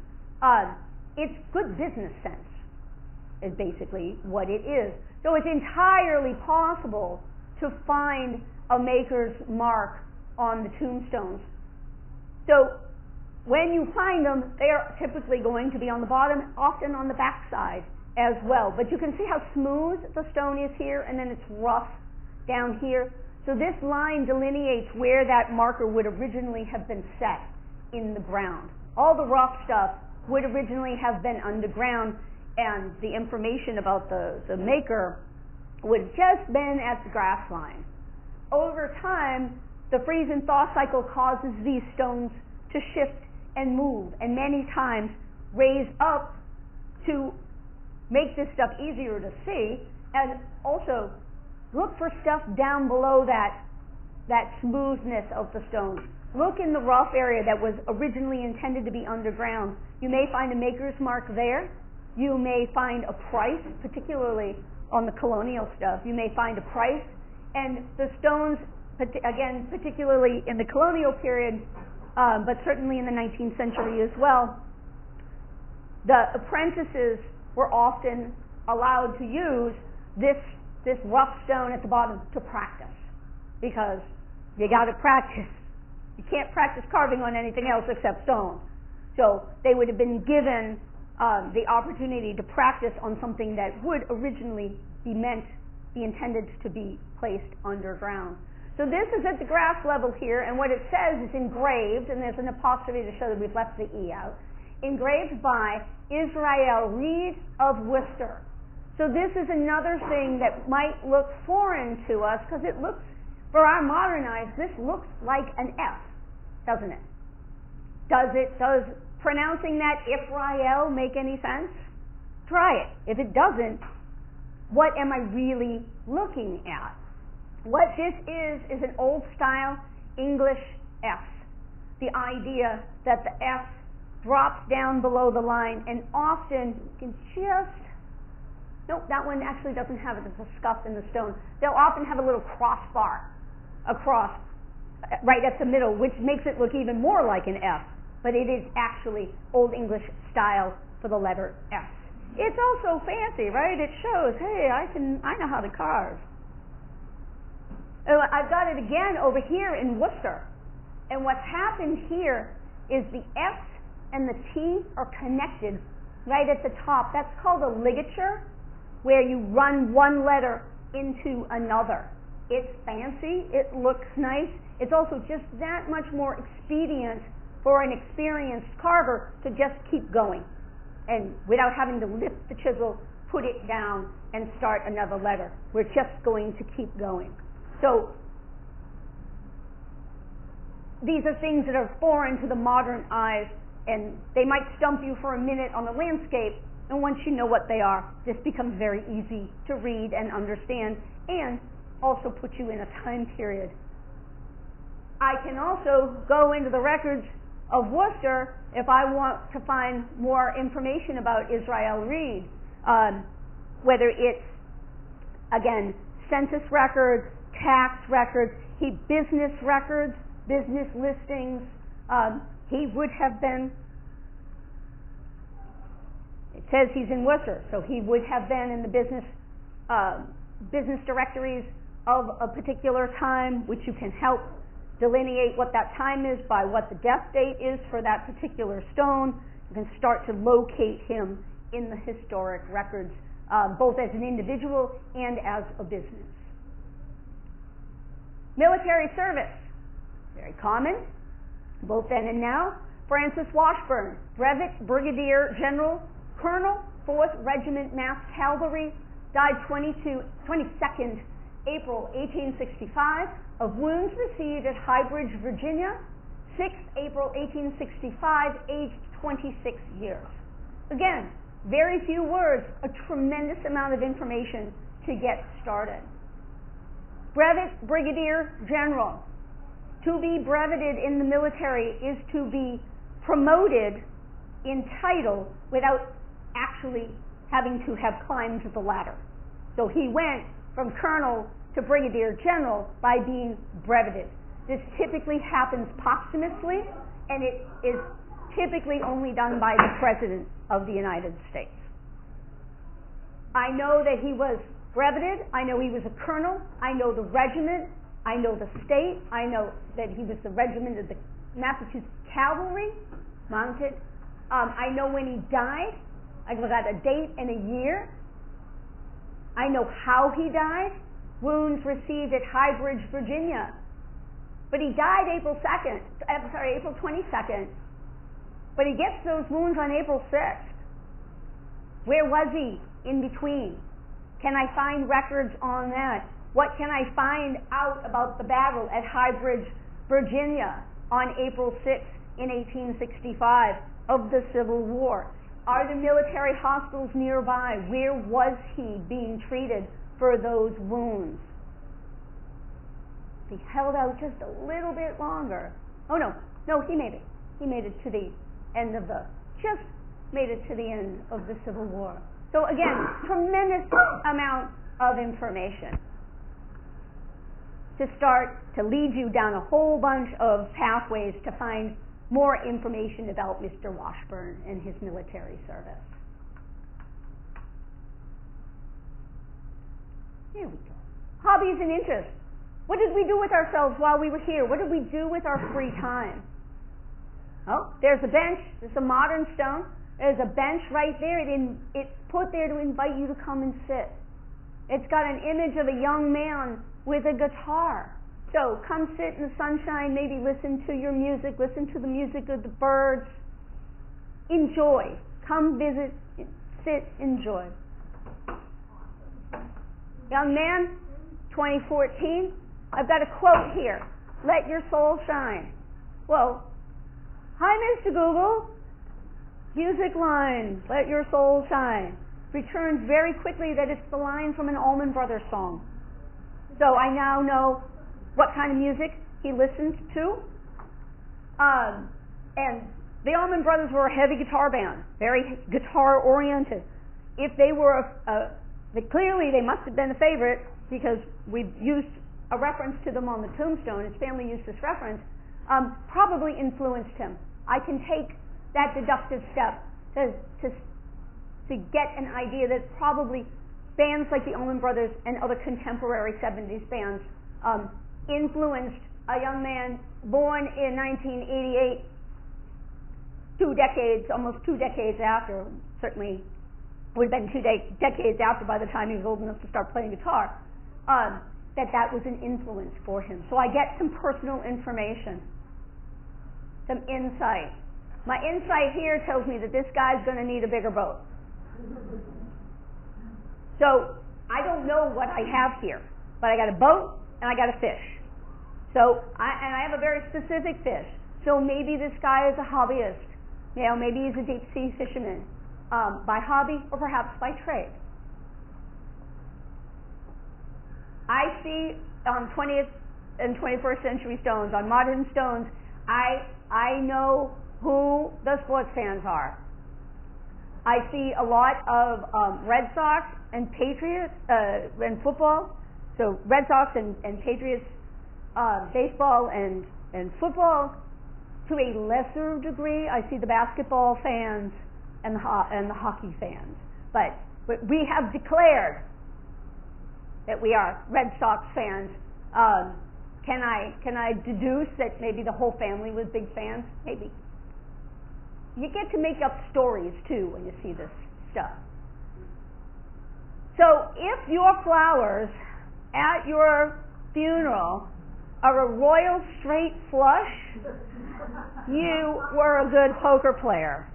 It's good business sense is basically what it is. So it's entirely possible to find a maker's mark on the tombstones. So when you find them, they are typically going to be on the bottom, often on the back side as well. But you can see how smooth the stone is here, and then it's rough down here. So this line delineates where that marker would originally have been set in the ground. All the rough stuff would originally have been underground, and the information about the maker would have just been at the grass line. Over time, the freeze and thaw cycle causes these stones to shift and move, and many times raise up to make this stuff easier to see, and also look for stuff down below that smoothness of the stone. Look in the rough area that was originally intended to be underground. You may find a maker's mark there. You may find a price, particularly on the colonial stuff. You may find a price, and the stones, again, particularly in the colonial period, but certainly in the 19th century as well, the apprentices were often allowed to use this rough stone at the bottom to practice, because you got to practice. You can't practice carving on anything else except stone. So they would have been given the opportunity to practice on something that would originally be intended to be placed underground. So this is at the grass level here, and what it says is engraved, and there's an apostrophe to show that we've left the E out, engraved by Israel Reed of Worcester. So this is another thing that might look foreign to us, because it looks, for our modern eyes, this looks like an F, doesn't it? Does pronouncing that Israel make any sense? Try it. If it doesn't, what am I really looking at? What this is an old style English F. The idea that the F drops down below the line, and often you can just, nope, that one actually doesn't have it, it's a scuff in the stone. They'll often have a little crossbar across right at the middle, which makes it look even more like an F, but it is actually Old English style for the letter F. It's also fancy, right? It shows, hey, I know how to carve. I've got it again over here in Worcester. And what's happened here is the S and the T are connected right at the top. That's called a ligature, where you run one letter into another. It's fancy, it looks nice. It's also just that much more expedient for an experienced carver to just keep going, and without having to lift the chisel, put it down, and start another letter. We're just going to keep going. So these are things that are foreign to the modern eyes, and they might stump you for a minute on the landscape, and once you know what they are, this becomes very easy to read and understand, and also put you in a time period. I can also go into the records of Worcester if I want to find more information about Israel Reed, whether it's, again, census records, tax records, business records, business listings. He would have been, it says he's in Worcester, so he would have been in the business directories of a particular time, which you can help delineate what that time is by what the death date is for that particular stone. You can start to locate him in the historic records, both as an individual and as a business. Military service, very common, both then and now. Francis Washburn, Brevet Brigadier General, Colonel, 4th Regiment Mass Cavalry, died 22nd April 1865 of wounds received at High Bridge, Virginia, 6th April 1865, aged 26 years. Again, very few words, a tremendous amount of information to get started. Brevet Brigadier General. To be breveted in the military is to be promoted in title without actually having to have climbed the ladder. So he went from colonel to brigadier general by being breveted. This typically happens posthumously, and it is typically only done by the President of the United States. I know that he was breveted. I know he was a colonel. I know the regiment. I know the state. I know that he was the regiment of the Massachusetts Cavalry, mounted. I know when he died. I got a date and a year. I know how he died. Wounds received at High Bridge, Virginia. But he died April 22nd. But he gets those wounds on April 6th. Where was he in between? Can I find records on that? What can I find out about the battle at High Bridge, Virginia on April 6th in 1865 of the Civil War? Are there military hospitals nearby? Where was he being treated for those wounds? He held out just a little bit longer. Oh no, he made it. He made it to the end of the Civil War. So again, tremendous amount of information to start to lead you down a whole bunch of pathways to find more information about Mr. Washburn and his military service. Here we go. Hobbies and interests. What did we do with ourselves while we were here? What did we do with our free time? Oh, there's a bench. It's a modern stone. There's a bench right there. It's put there to invite you to come and sit. It's got an image of a young man with a guitar. So come sit in the sunshine, maybe listen to your music, listen to the music of the birds. Enjoy. Come visit, sit, enjoy. Young man, 2014, I've got a quote here. Let your soul shine. Well, hi, Mr. Google. Music line, let your soul shine. Returns very quickly that it's the line from an Allman Brothers song. So I now know what kind of music he listened to. And the Allman Brothers were a heavy guitar band, very guitar oriented. If they were clearly they must have been a favorite because we've used a reference to them on the tombstone. His family used this reference. Probably influenced him. I can take that deductive step to get an idea that probably bands like the Allman Brothers and other contemporary 70s bands influenced a young man born in 1988, almost two decades after, certainly would have been 2 decades after by the time he was old enough to start playing guitar, that was an influence for him. So I get some personal information, some insight. My insight here tells me that this guy's going to need a bigger boat. So I don't know what I have here, but I got a boat and I got a fish. So I have a very specific fish. So maybe this guy is a hobbyist. Maybe he's a deep sea fisherman by hobby or perhaps by trade. I see on 20th and 21st century stones, on modern stones, I know who the sports fans are. I see a lot of Red Sox and Patriots and football. So Red Sox and Patriots baseball and football. To a lesser degree, I see the basketball fans and the hockey fans. But we have declared that we are Red Sox fans. Can I deduce that maybe the whole family was big fans? Maybe. You get to make up stories too when you see this stuff. So if your flowers at your funeral are a royal straight flush, you were a good poker player.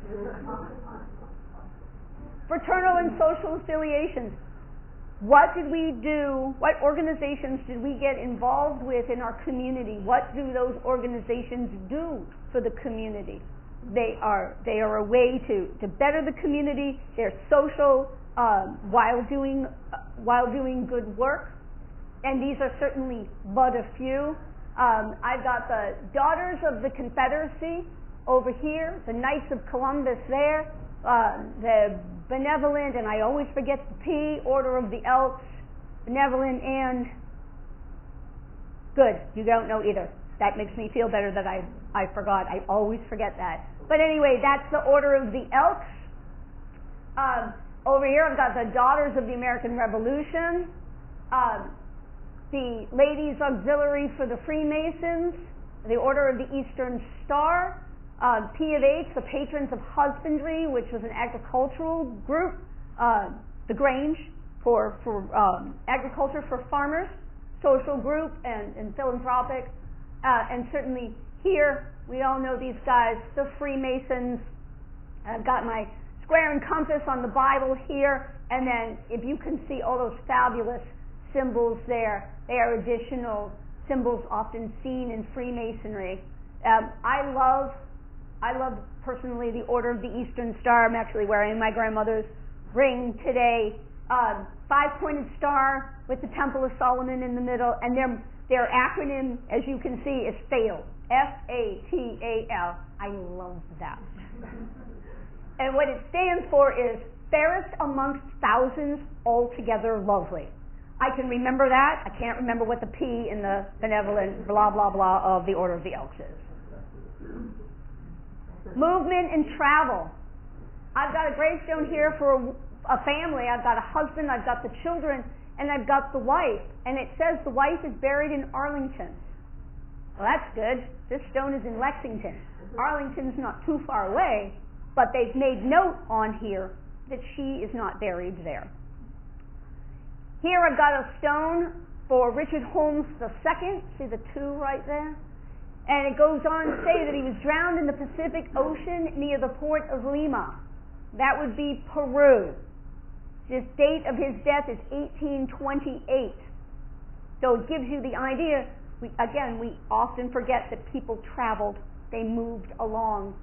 Fraternal and social affiliations. What did we do? What organizations did we get involved with in our community? What do those organizations do for the community? They are a way to better the community. They're social while doing good work, and these are certainly but a few. I've got the Daughters of the Confederacy over here, the Knights of Columbus there, the Benevolent, and I always forget the P, Order of the Elks, Benevolent, and good. You don't know either. That makes me feel better that I forgot. I always forget that. But anyway, that's the Order of the Elks. Over here I've got the Daughters of the American Revolution, the Ladies Auxiliary for the Freemasons, the Order of the Eastern Star, P of H, the Patrons of Husbandry, which was an agricultural group, the Grange for agriculture for farmers, social group and philanthropic, and certainly here we all know these guys, the Freemasons. I've got my square and compass on the Bible here, and then if you can see all those fabulous symbols there, they are additional symbols often seen in Freemasonry. I love personally the Order of the Eastern Star. I'm actually wearing my grandmother's ring today. 5-pointed star with the Temple of Solomon in the middle, and their acronym, as you can see, is FATAL. FATAL. I love that. And what it stands for is fairest amongst thousands, altogether lovely. I can remember that. I can't remember what the P in the benevolent blah blah blah of the Order of the Elks is. Movement and travel. I've got a gravestone here for a family. I've got a husband, I've got the children, and I've got the wife. And it says the wife is buried in Arlington. Well, that's good. This stone is in Lexington. Arlington's not too far away, but they've made note on here that she is not buried there. Here I've got a stone for Richard Holmes II. See the 2 right there? And it goes on to say that he was drowned in the Pacific Ocean near the port of Lima. That would be Peru. His date of his death is 1828. So it gives you the idea. We often forget that people traveled. They moved along.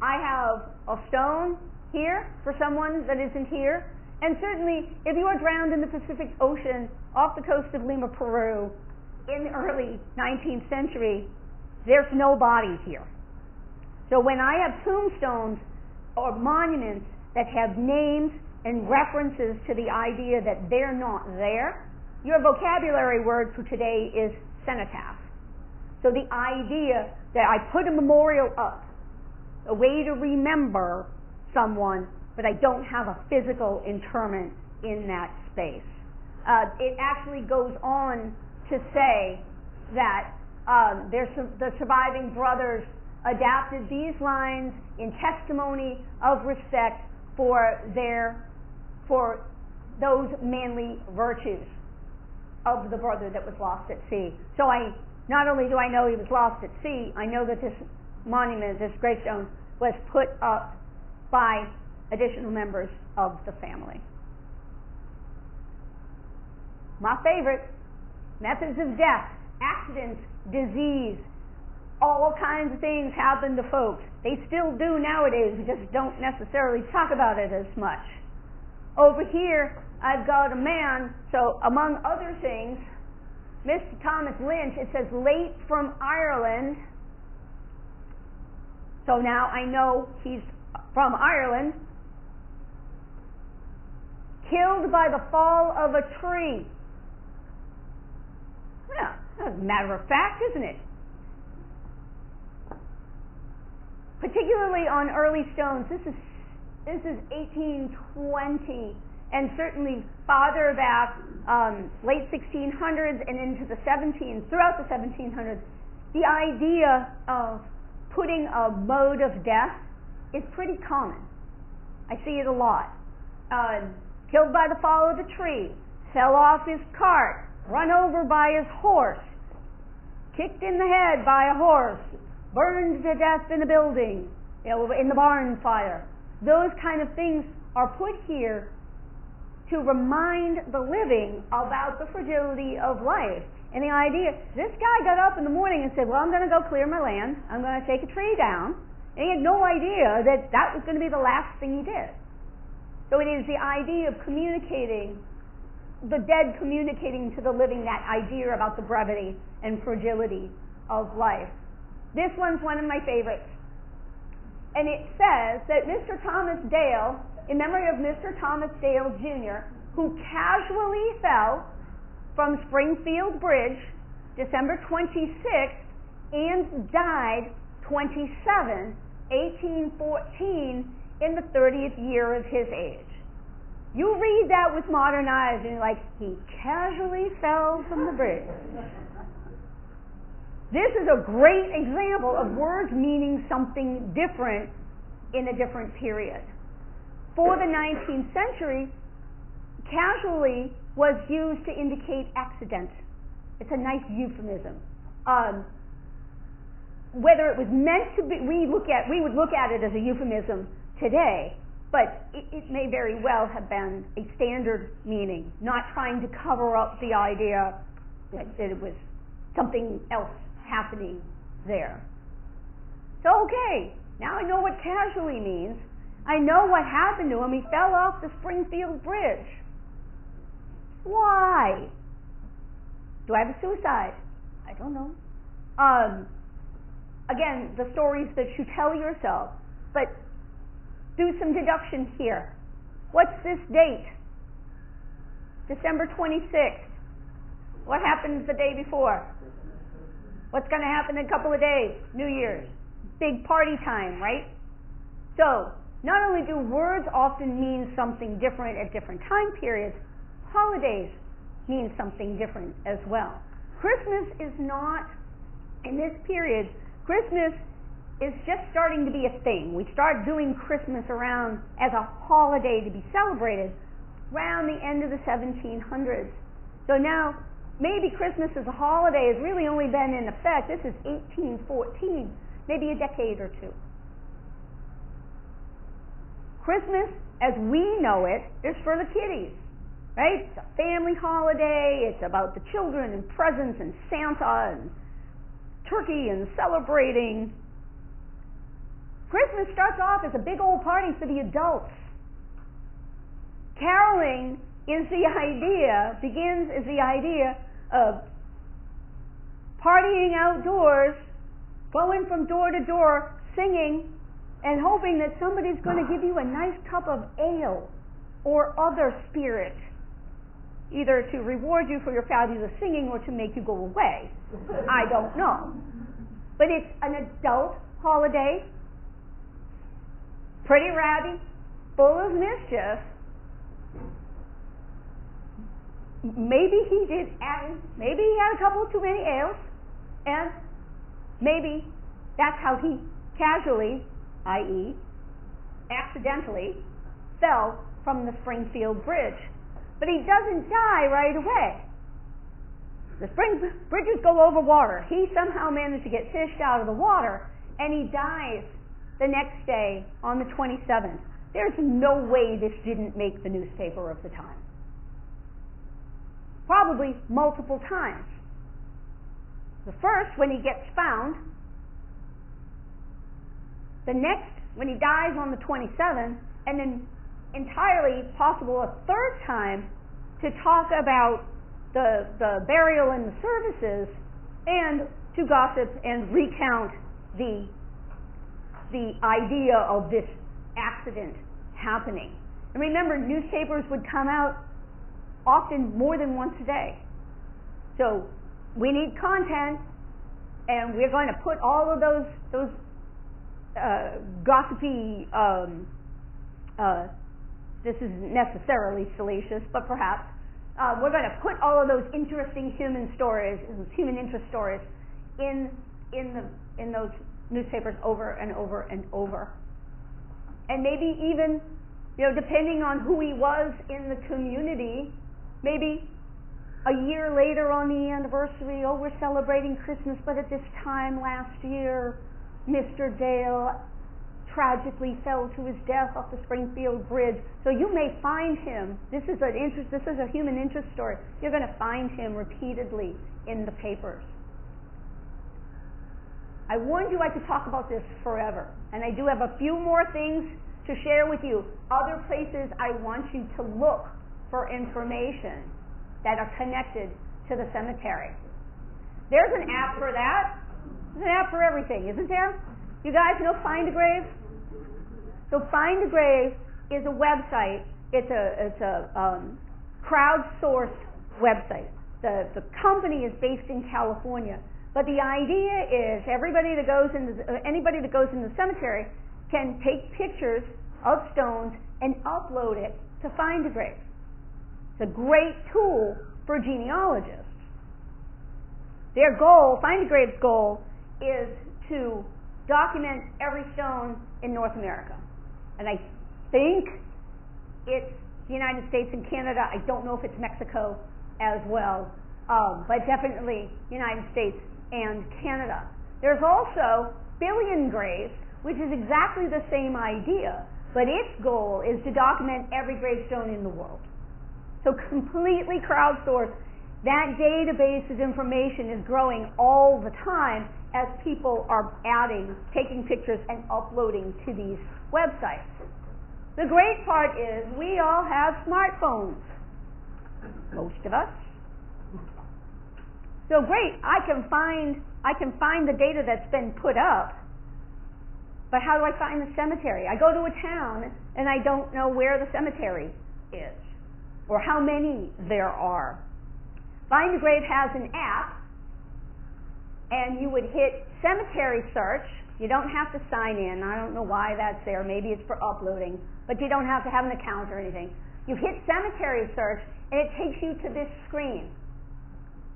I have a stone here for someone that isn't here. And certainly, if you are drowned in the Pacific Ocean off the coast of Lima, Peru, in the early 19th century, there's no body here. So when I have tombstones or monuments that have names and references to the idea that they're not there, your vocabulary word for today is cenotaph. So the idea that I put a memorial up, a way to remember someone, but I don't have a physical interment in that space. It actually goes on to say that the surviving brothers adapted these lines in testimony of respect for those manly virtues of the brother that was lost at sea. So not only do I know he was lost at sea, I know that this monument, this gravestone, was put up by additional members of the family. My favorite, methods of death, accidents, disease, all kinds of things happen to folks. They still do nowadays, we just don't necessarily talk about it as much. Over here, I've got a man, so among other things, Mr. Thomas Lynch, it says late from Ireland. So now I know he's from Ireland. Killed by the fall of a tree. Yeah, that's a matter of fact, isn't it? Particularly on early stones, this is 1820, and certainly farther back, late 1600s and into the 1700s, throughout the 1700s, the idea of putting a mode of death is pretty common. I see it a lot. Killed by the fall of a tree, fell off his cart, run over by his horse, kicked in the head by a horse, burned to death in a building, in the barn fire. Those kind of things are put here to remind the living about the fragility of life. And the idea, this guy got up in the morning and said, well, I'm going to go clear my land, I'm going to take a tree down, and he had no idea that that was going to be the last thing he did. So it is the idea of communicating, the dead communicating to the living that idea about the brevity and fragility of life. This one's one of my favorites. And it says that Mr. Thomas Dale, in memory of Mr. Thomas Dale Jr., who casually fell from Springfield Bridge December 26th and died 27, 1814, in the 30th year of his age. You read that with modern eyes and you're like, he casually fell from the bridge. This is a great example of words meaning something different in a different period. For the 19th century, casually was used to indicate accident. It's a nice euphemism. Whether it was meant to be, we would look at it as a euphemism today, but it may very well have been a standard meaning, not trying to cover up the idea that it was something else happening there. So, okay, now I know what casually means. I know what happened to him. He fell off the Springfield Bridge. Why? Do I have a suicide? I don't know. Again, the stories that you tell yourself, but do some deduction here. What's this date? December 26th. What happened the day before? What's going to happen in a couple of days? New Year's. Big party time, right? So, not only do words often mean something different at different time periods, holidays mean something different as well. Christmas is not, in this period, Christmas is just starting to be a thing. We start doing Christmas around as a holiday to be celebrated around the end of the 1700s. So now, maybe Christmas as a holiday has really only been in effect, this is 1814, maybe a decade or two. Christmas, as we know it, is for the kiddies, right? It's a family holiday, it's about the children and presents and Santa and turkey and celebrating. Christmas starts off as a big old party for the adults. Caroling begins as the idea of partying outdoors, going from door to door, singing, and hoping that somebody's going to give you a nice cup of ale or other spirit, either to reward you for your fabulous singing or to make you go away. I don't know. But it's an adult holiday, pretty rowdy, full of mischief. Maybe he had a couple too many ales, and maybe that's how he casually, i.e., accidentally, fell from the Springfield Bridge. But he doesn't die right away. The bridges go over water. He somehow managed to get fished out of the water, and he dies the next day on the 27th. There's no way this didn't make the newspaper of the time. Probably multiple times. The first, when he gets found. The next, when he dies on the 27th, and then entirely possible a third time to talk about the burial and the services, and to gossip and recount the idea of this accident happening. And remember, newspapers would come out often more than once a day. So we need content, and we're going to put all of those gossipy, this isn't necessarily salacious, but perhaps, we're going to put all of those interesting human stories, human interest stories, in those newspapers over and over and over. And maybe even, depending on who he was in the community, maybe a year later on the anniversary, we're celebrating Christmas, but at this time last year, Mr. Dale tragically fell to his death off the Springfield Bridge. So you may find him, this is a human interest story, you're going to find him repeatedly in the papers. I warned you I could talk about this forever, and I do have a few more things to share with you, other places I want you to look for information that are connected to the cemetery. There's an app for that. There's an app for everything, isn't there? You guys know Find a Grave? So Find a Grave is a website. It's a crowdsourced website. The company is based in California, but the idea is anybody that goes into the cemetery can take pictures of stones and upload it to Find a Grave. It's a great tool for genealogists. Their goal, Find a Grave's goal, is to document every stone in North America. And I think it's the United States and Canada. I don't know if it's Mexico as well, but definitely United States and Canada. There's also Billion Graves, which is exactly the same idea, but its goal is to document every gravestone in the world. So completely crowdsourced. That database of information is growing all the time as people are taking pictures and uploading to these websites. The great part is we all have smartphones. Most of us. So great, I can find the data that's been put up, but how do I find the cemetery? I go to a town and I don't know where the cemetery is, or how many there are. Find a Grave has an app, and you would hit cemetery search. You don't have to sign in. I don't know why that's there. Maybe it's for uploading, but you don't have to have an account or anything. You hit cemetery search, and it takes you to this screen.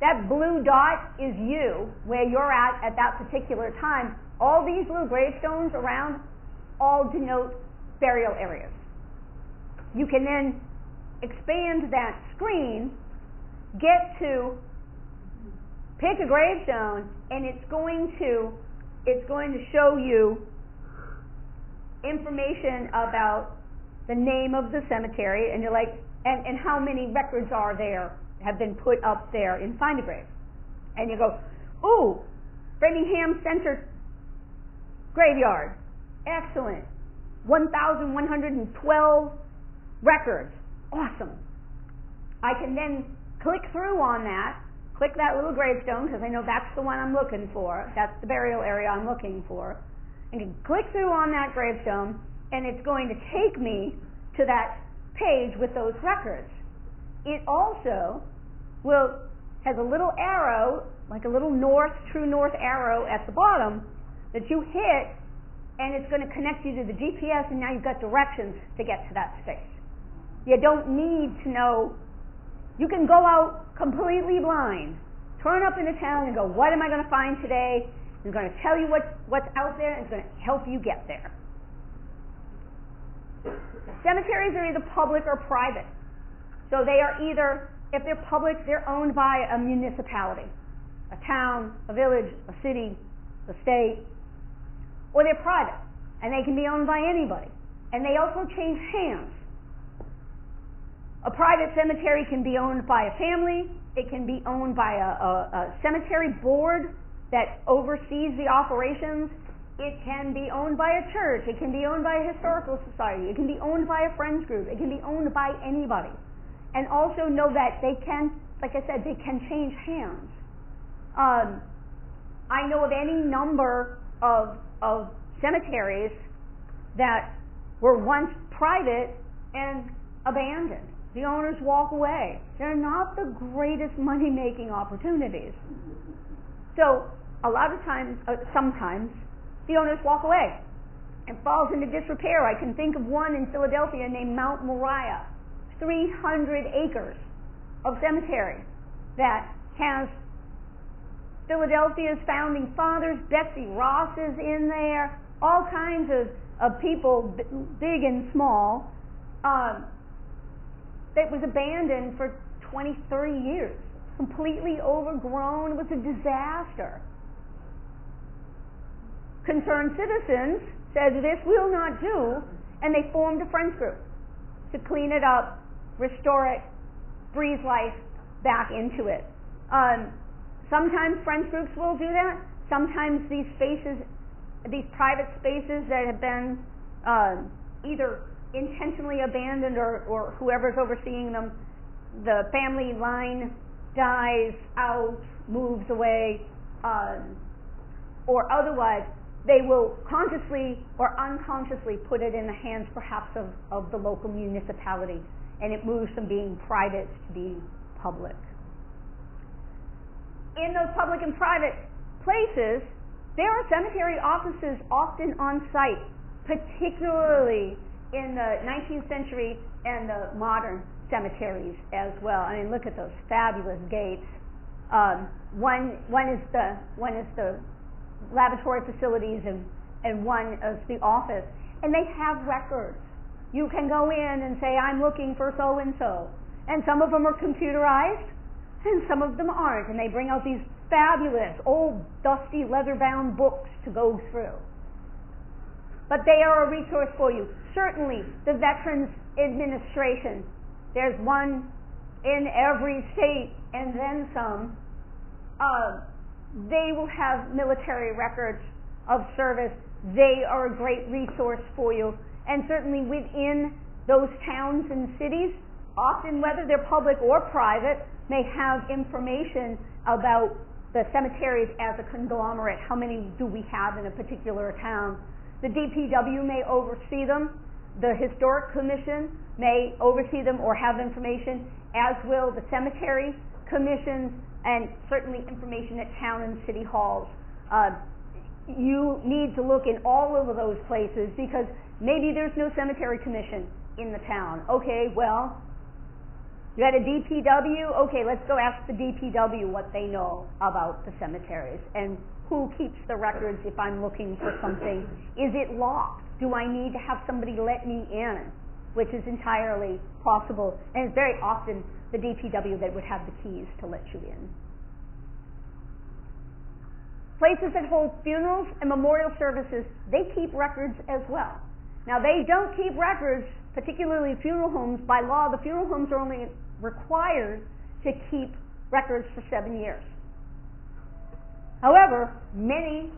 That blue dot is you, where you're at that particular time. All these little gravestones around all denote burial areas. You can then expand that screen, get to pick a gravestone, and it's going to show you information about the name of the cemetery, and you're like, and how many records are there, have been put up there in Find a Grave. And you go, ooh, Framingham Center Graveyard, excellent, 1,112 records, awesome. I can then click through on that, click that little gravestone, because I know that's the one I'm looking for, that's the burial area I'm looking for, and can click through on that gravestone, and it's going to take me to that page with those records. It also has a little arrow, like a little true north arrow at the bottom that you hit, and it's going to connect you to the GPS, and now you've got directions to get to that space. You don't need to know. You can go out completely blind, turn up in a town and go, what am I going to find today? It's going to tell you what's out there, and it's going to help you get there. Cemeteries are either public or private. So they are either, if they're public, they're owned by a municipality, a town, a village, a city, a state, or they're private, and they can be owned by anybody. And they also change hands. A private cemetery can be owned by a family. It can be owned by a cemetery board that oversees the operations. It can be owned by a church. It can be owned by a historical society. It can be owned by a friends group. It can be owned by anybody. And also know that they can, like I said, they can change hands. I know of any number of cemeteries that were once private and abandoned. The owners walk away. They're not the greatest money-making opportunities. So a lot of times, sometimes, the owners walk away. It falls into disrepair. I can think of one in Philadelphia named Mount Moriah, 300 acres of cemetery that has Philadelphia's founding fathers. Betsy Ross is in there, all kinds of people, big and small. That was abandoned for 20, 30 years, completely overgrown. It was a disaster. Concerned citizens said, this will not do, and they formed a friends group to clean it up, restore it, breathe life back into it. Sometimes friends groups will do that. Sometimes these spaces, these private spaces that have been either intentionally abandoned or whoever's overseeing them, the family line dies out, moves away, or otherwise, they will consciously or unconsciously put it in the hands perhaps of the local municipality, and it moves from being private to being public. In those public and private places, there are cemetery offices often on site, particularly in the 19th century and the modern cemeteries as well. I mean, look at those fabulous gates. One is the laboratory facilities and one is the office, and they have records. You can go in and say, I'm looking for so and so, and some of them are computerized and some of them aren't, and they bring out these fabulous old dusty leather-bound books to go through. But they are a resource for you. Certainly the Veterans Administration, there's one in every state and then some. They will have military records of service. They are a great resource for you. And certainly within those towns and cities, often whether they're public or private, may have information about the cemeteries as a conglomerate. How many do we have in a particular town? The DPW may oversee them. The Historic Commission may oversee them or have information, as will the cemetery commissions, and certainly information at town and city halls. You need to look in all of those places because maybe there's no cemetery commission in the town. Okay, well, You had a DPW? Okay, let's go ask the DPW what they know about the cemeteries and who keeps the records if I'm looking for something. Is it locked? Do I need to have somebody let me in? Which is entirely possible, and it's very often the DPW that would have the keys to let you in. Places that hold funerals and memorial services, they keep records as well. Now, they don't keep records, particularly funeral homes. By law, the funeral homes are only required to keep records for 7 years. However, many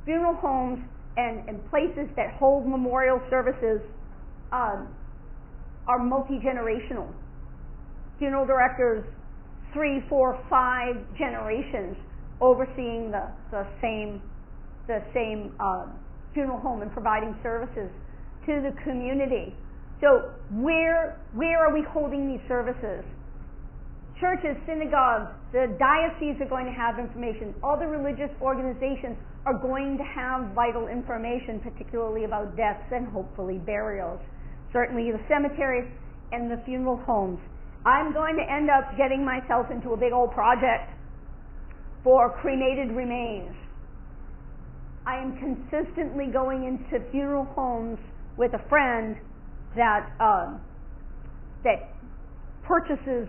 funeral homes and places that hold memorial services are multi-generational. Funeral directors, 3, 4, 5 generations overseeing the same funeral home and providing services to the community. So where are we holding these services? Churches, synagogues, the dioceses are going to have information. All the religious organizations are going to have vital information, particularly about deaths and hopefully burials. Certainly the cemeteries and the funeral homes. I'm going to end up getting myself into a big old project for cremated remains. I am consistently going into funeral homes with a friend that purchases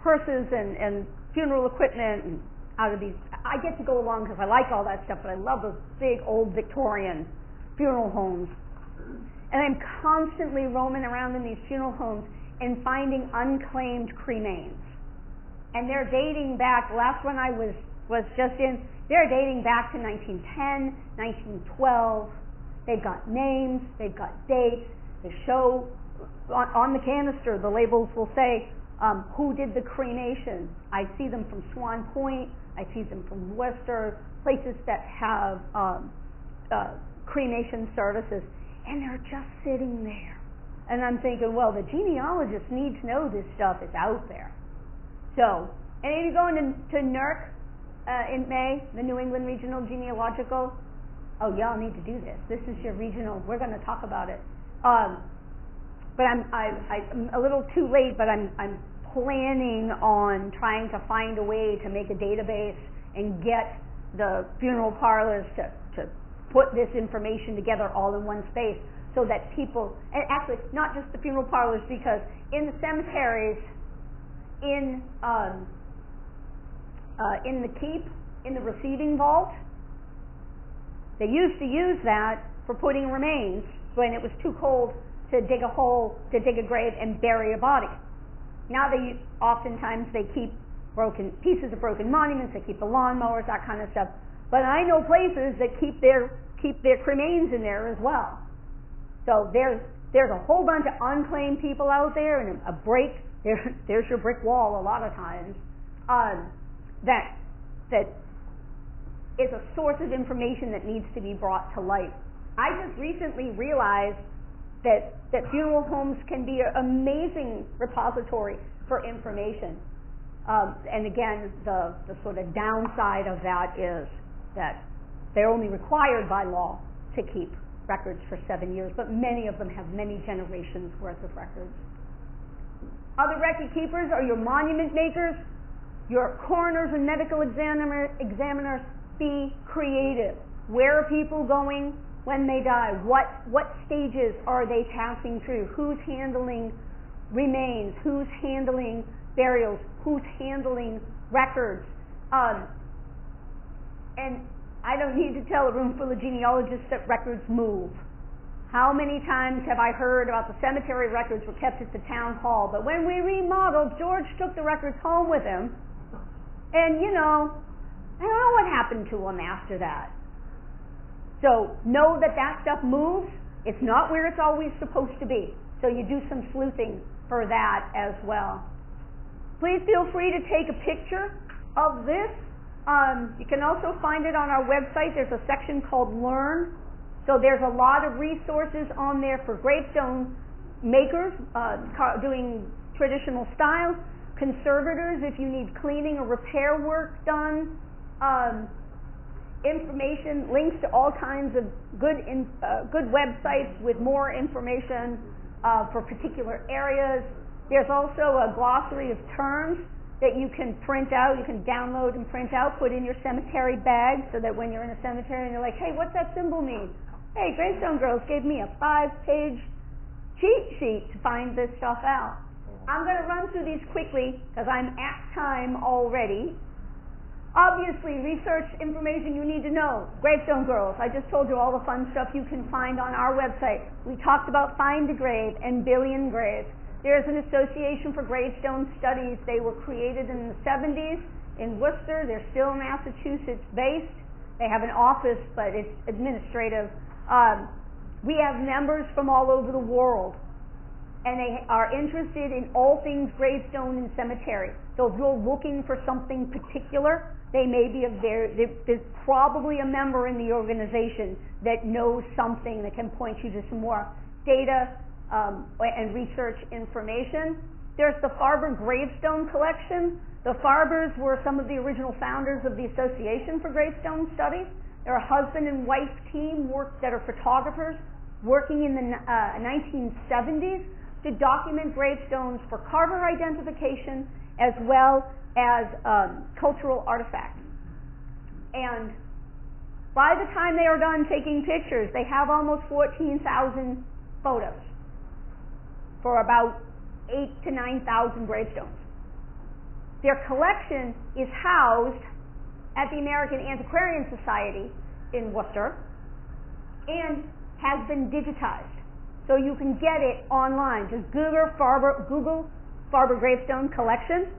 hearses and funeral equipment and out of these. I get to go along because I like all that stuff, but I love those big old Victorian funeral homes. And I'm constantly roaming around in these funeral homes and finding unclaimed cremains. And they're dating back, the last one I was just in, they're dating back to 1910, 1912. They've got names, they've got dates, they show on the canister, the labels will say who did the cremation. I see them from Swan Point, I see them from Worcester, places that have cremation services, and they're just sitting there. And I'm thinking, well, the genealogists need to know this stuff is out there. So, any of you going to NERC in May, the New England Regional Genealogical? Oh, y'all need to do this. This is your regional. We're going to talk about it. But I'm a little too late. But I'm planning on trying to find a way to make a database and get the funeral parlors to put this information together all in one space, so that people, and actually not just the funeral parlors, because in the cemeteries, in the keep, in the receiving vault, they used to use that for putting remains when it was too cold to dig a hole, to dig a grave and bury a body. Now oftentimes they keep pieces of broken monuments, they keep the lawnmowers, that kind of stuff. But I know places that keep their cremains in there as well. So there's a whole bunch of unclaimed people out there, and a break. There's your brick wall a lot of times. That is a source of information that needs to be brought to light. I just recently realized that funeral homes can be an amazing repository for information. And again, the sort of downside of that is that they're only required by law to keep records for 7 years, but many of them have many generations worth of records. Other record keepers are your monument makers, your coroners and medical examiners. Be creative. Where are people going when they die? What stages are they passing through? Who's handling remains? Who's handling burials? Who's handling records? And I don't need to tell a room full of genealogists that records move. How many times have I heard about the cemetery records were kept at the town hall, but when we remodeled, George took the records home with him, and I don't know what happened to them after that. So know that stuff moves. It's not where it's always supposed to be. So you do some sleuthing for that as well. Please feel free to take a picture of this. You can also find it on our website. There's a section called Learn. So there's a lot of resources on there for gravestone makers doing traditional styles, conservators if you need cleaning or repair work done, information, links to all kinds of good websites with more information for particular areas. There's also a glossary of terms that you can print out, you can download and print out, put in your cemetery bag, so that when you're in a cemetery and you're like, hey, what's that symbol mean? Hey, Gravestone Girls gave me a 5-page cheat sheet to find this stuff out. I'm going to run through these quickly because I'm at time already. Obviously, research information you need to know. Gravestone Girls, I just told you all the fun stuff you can find on our website. We talked about Find a Grave and Billion Graves. There's an association for gravestone studies. They were created in the 70s in Worcester. They're still Massachusetts based. They have an office, but it's administrative. We have members from all over the world, and they are interested in all things gravestone and cemetery. So if you're looking for something particular, there's probably a member in the organization that knows something that can point you to some more data and research information. There's the Farber Gravestone Collection. The Farbers were some of the original founders of the Association for Gravestone Studies. They're a husband and wife team that are photographers working in the 1970s to document gravestones for carver identification as well as cultural artifacts. And by the time they are done taking pictures, they have almost 14,000 photos for about 8,000 to 9,000 gravestones. Their collection is housed at the American Antiquarian Society in Worcester and has been digitized. So you can get it online. Just Google Farber Gravestone Collection.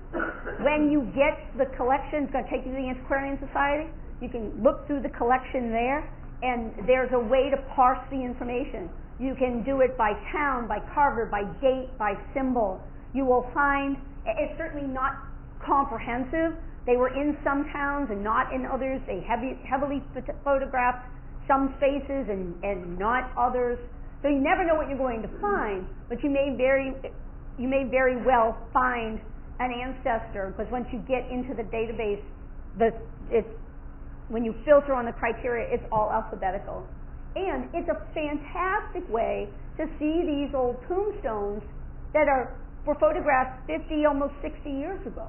When you get the collection, it's going to take you to the Antiquarian Society. You can look through the collection there, and there's a way to parse the information. You can do it by town, by carver, by date, by symbol. You will find, it's certainly not comprehensive. They were in some towns and not in others. They heavily photographed some spaces and not others. So you never know what you're going to find, but you may very well find an ancestor, because once you get into the database, when you filter on the criteria, it's all alphabetical. And it's a fantastic way to see these old tombstones that were photographed 50, almost 60 years ago.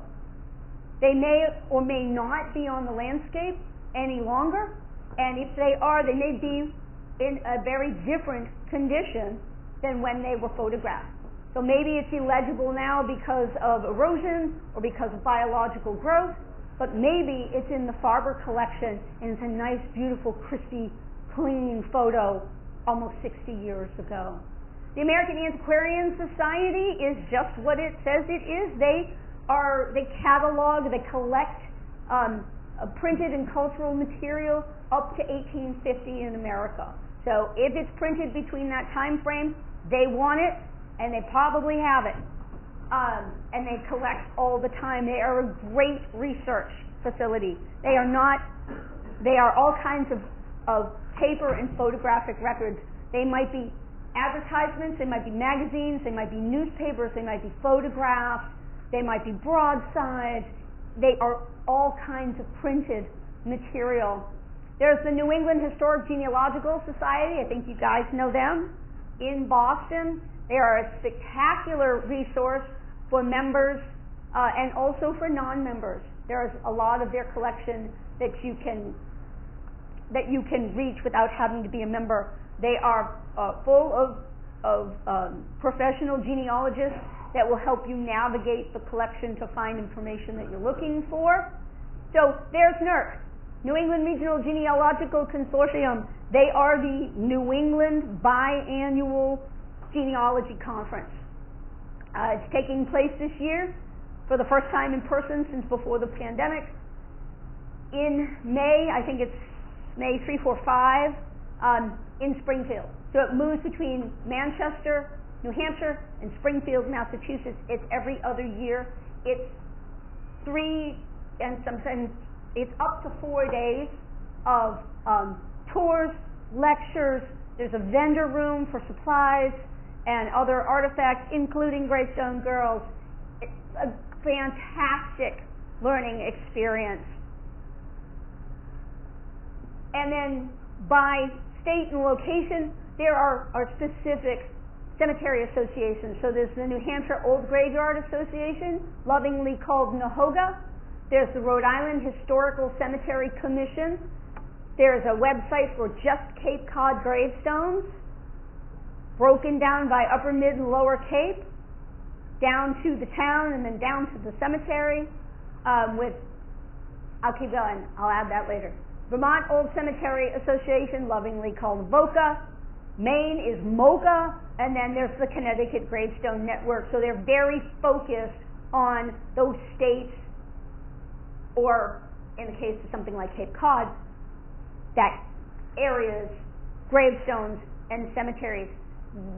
They may or may not be on the landscape any longer, and if they are, they may be in a very different condition than when they were photographed. So maybe it's illegible now because of erosion or because of biological growth, but maybe it's in the Farber collection and it's a nice, beautiful, crispy, clean photo almost 60 years ago. The American Antiquarian Society is just what it says it is. They catalog, they collect printed and cultural material up to 1850 in America. So if it's printed between that time frame, they want it, and they probably have it. And they collect all the time. They are a great research facility. They are all kinds of paper and photographic records. They might be advertisements, they might be magazines, they might be newspapers, they might be photographs, they might be broadsides. They are all kinds of printed material. There's the New England Historic Genealogical Society. I think you guys know them, in Boston. They are a spectacular resource for members and also for non-members. There's a lot of their collection that you can reach without having to be a member. They are full of professional genealogists that will help you navigate the collection to find information that you're looking for. So there's NERC, New England Regional Genealogical Consortium. They are the New England biannual genealogy conference. It's taking place this year for the first time in person since before the pandemic. In May, I think it's May 3, 4, 5, in Springfield. So it moves between Manchester, New Hampshire, and Springfield, Massachusetts. It's every other year. It's 3 and sometimes it's up to 4 days of tours, lectures. There's a vendor room for supplies and other artifacts, including Gravestone Girls. It's a fantastic learning experience. And then by state and location, there are specific cemetery associations. So there's the New Hampshire Old Graveyard Association, lovingly called NAHOGA. There's the Rhode Island Historical Cemetery Commission. There's a website for just Cape Cod gravestones, broken down by Upper, Mid, and Lower Cape, down to the town and then down to the cemetery. I'll keep going. I'll add that later. Vermont Old Cemetery Association, lovingly called VOCA. Maine is MOCA, and then there's the Connecticut Gravestone Network. So they're very focused on those states, or in the case of something like Cape Cod, that areas, gravestones, and cemeteries.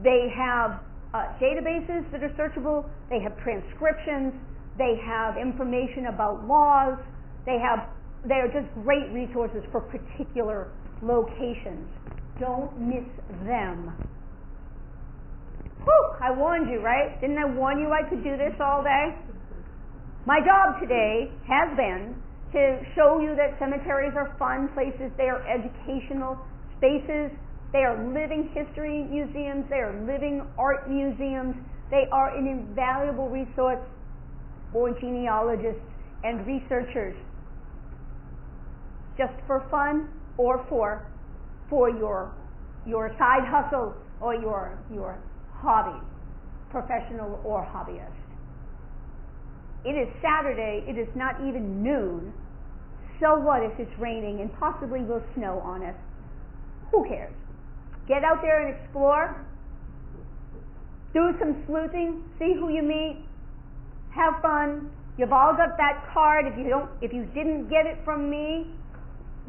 They have databases that are searchable. They have transcriptions. They have information about laws. They are just great resources for particular locations. Don't miss them. Whew, I warned you, right? Didn't I warn you I could do this all day? My job today has been to show you that cemeteries are fun places. They are educational spaces. They are living history museums. They are living art museums. They are an invaluable resource for genealogists and researchers, just for fun or for your side hustle or your hobby, professional or hobbyist. It is Saturday. It is not even noon. So what if it's raining and possibly will snow on us? Who cares? Get out there and explore. Do some sleuthing. See who you meet. Have fun. You've all got that card. If you didn't get it from me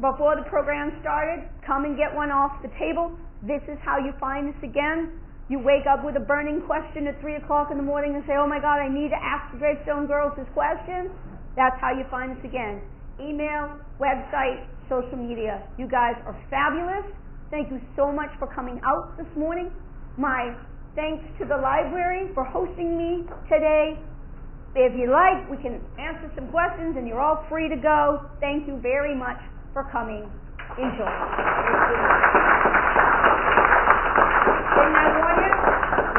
before the program started, come and get one off the table. This is how you find us again. You wake up with a burning question at 3 o'clock in the morning and say, oh my God, I need to ask the Gravestone Girls this question. That's how you find us again. Email, website, social media. You guys are fabulous. Thank you so much for coming out this morning. My thanks to the library for hosting me today. If you like, we can answer some questions and you're all free to go. Thank you very much for coming. Enjoy. Didn't I warn you?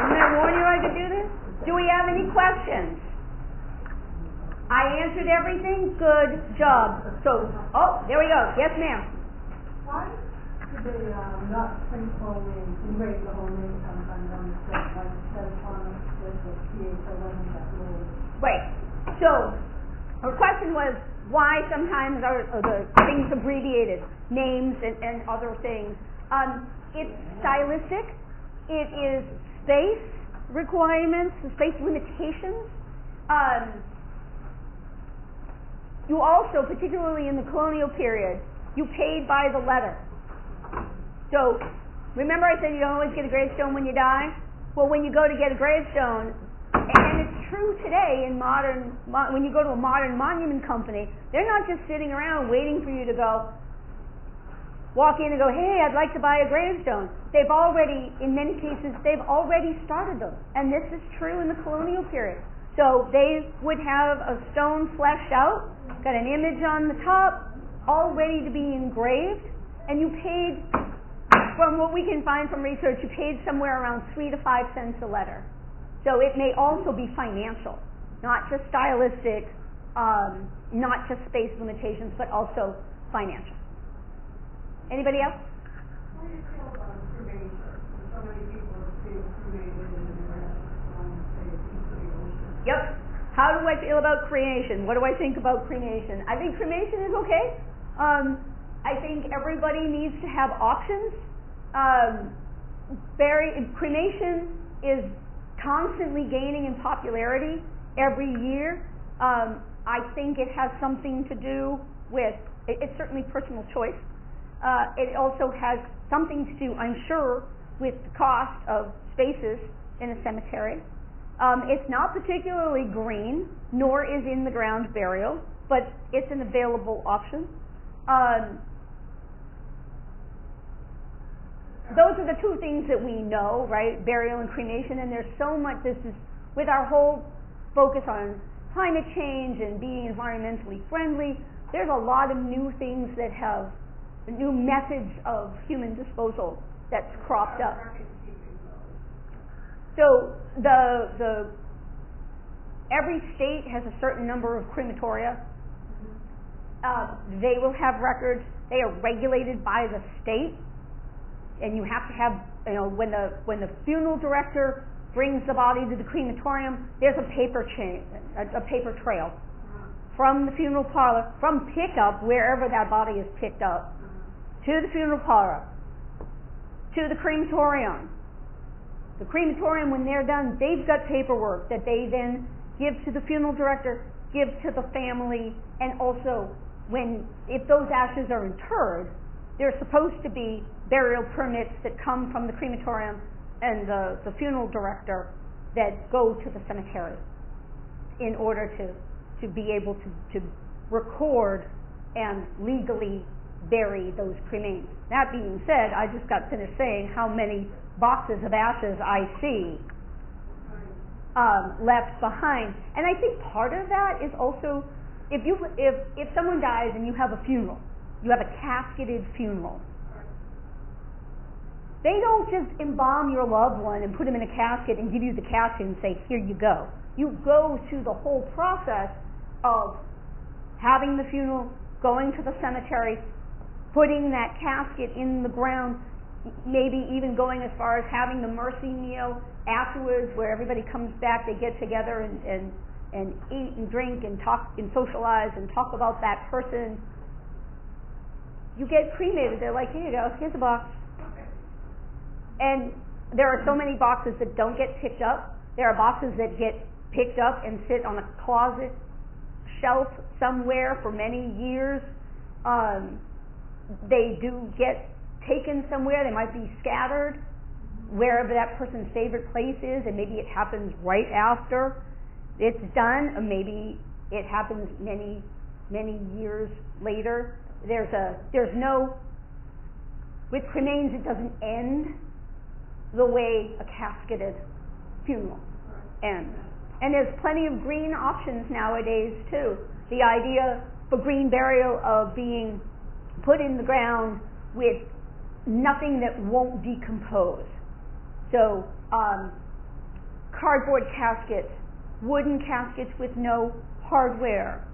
Didn't I warn you I could do this? Do we have any questions? I answered everything? Good job. So, there we go. Yes, ma'am. Why did they not print whole names and write the whole name sometimes on the slip, like it says on with the PH11 that little... Right. So, her question was, why sometimes are the things abbreviated, names and other things. It's stylistic. It is space requirements, space limitations. You also, particularly in the colonial period, you paid by the letter. So, remember I said you don't always get a gravestone when you die? Well, when you go to get a gravestone, and it's true today in when you go to a modern monument company, they're not just sitting around waiting for you to walk in and go, hey, I'd like to buy a gravestone. They've already, in many cases, they've already started them. And this is true in the colonial period. So they would have a stone fleshed out, got an image on the top, all ready to be engraved, and you paid, from what we can find from research, you paid somewhere around 3 to 5 cents a letter. So it may also be financial, not just stylistic, not just space limitations, but also financial. Anybody else? How do you feel about cremation? So many people are being cremated in the ocean. Yep. How do I feel about cremation? What do I think about cremation? I think cremation is okay. I think everybody needs to have options. Cremation is constantly gaining in popularity every year. I think it has something to do with, it's certainly personal choice. It also has something to do, I'm sure, with the cost of spaces in a cemetery. It's not particularly green, nor is in the ground burial, but it's an available option. Those are the two things that we know, right? Burial and cremation, and there's so much, this is, with our whole focus on climate change and being environmentally friendly, there's a lot of new things that have, new methods of human disposal that's cropped up. So every state has a certain number of crematoria. They will have records. They are regulated by the state, and you have to have, when the funeral director brings the body to the crematorium, there's a paper trail from the funeral parlor, from pickup, wherever that body is picked up, to the funeral parlor, to the crematorium. The crematorium, when they're done, they've got paperwork that they then give to the funeral director, give to the family, and also if those ashes are interred, there's supposed to be burial permits that come from the crematorium and the funeral director that go to the cemetery in order to be able to record and legally bury those cremains. That being said, I just got finished saying how many boxes of ashes I see left behind, and I think part of that is also if someone dies and you have a funeral, you have a casketed funeral. They don't just embalm your loved one and put him in a casket and give you the casket and say, here you go. You go through the whole process of having the funeral, going to the cemetery, putting that casket in the ground, maybe even going as far as having the mercy meal afterwards where everybody comes back, they get together and eat and drink and talk and socialize and talk about that person. You get cremated, they're like, here you go, here's a box. And there are so many boxes that don't get picked up. There are boxes that get picked up and sit on a closet shelf somewhere for many years. They do get taken somewhere. They might be scattered wherever that person's favorite place is, and maybe it happens right after it's done, or maybe it happens many, many years later. With cremains, it doesn't end the way a casketed funeral ends. And there's plenty of green options nowadays too. The idea for green burial of being put in the ground with nothing that won't decompose. So cardboard caskets, wooden caskets with no hardware,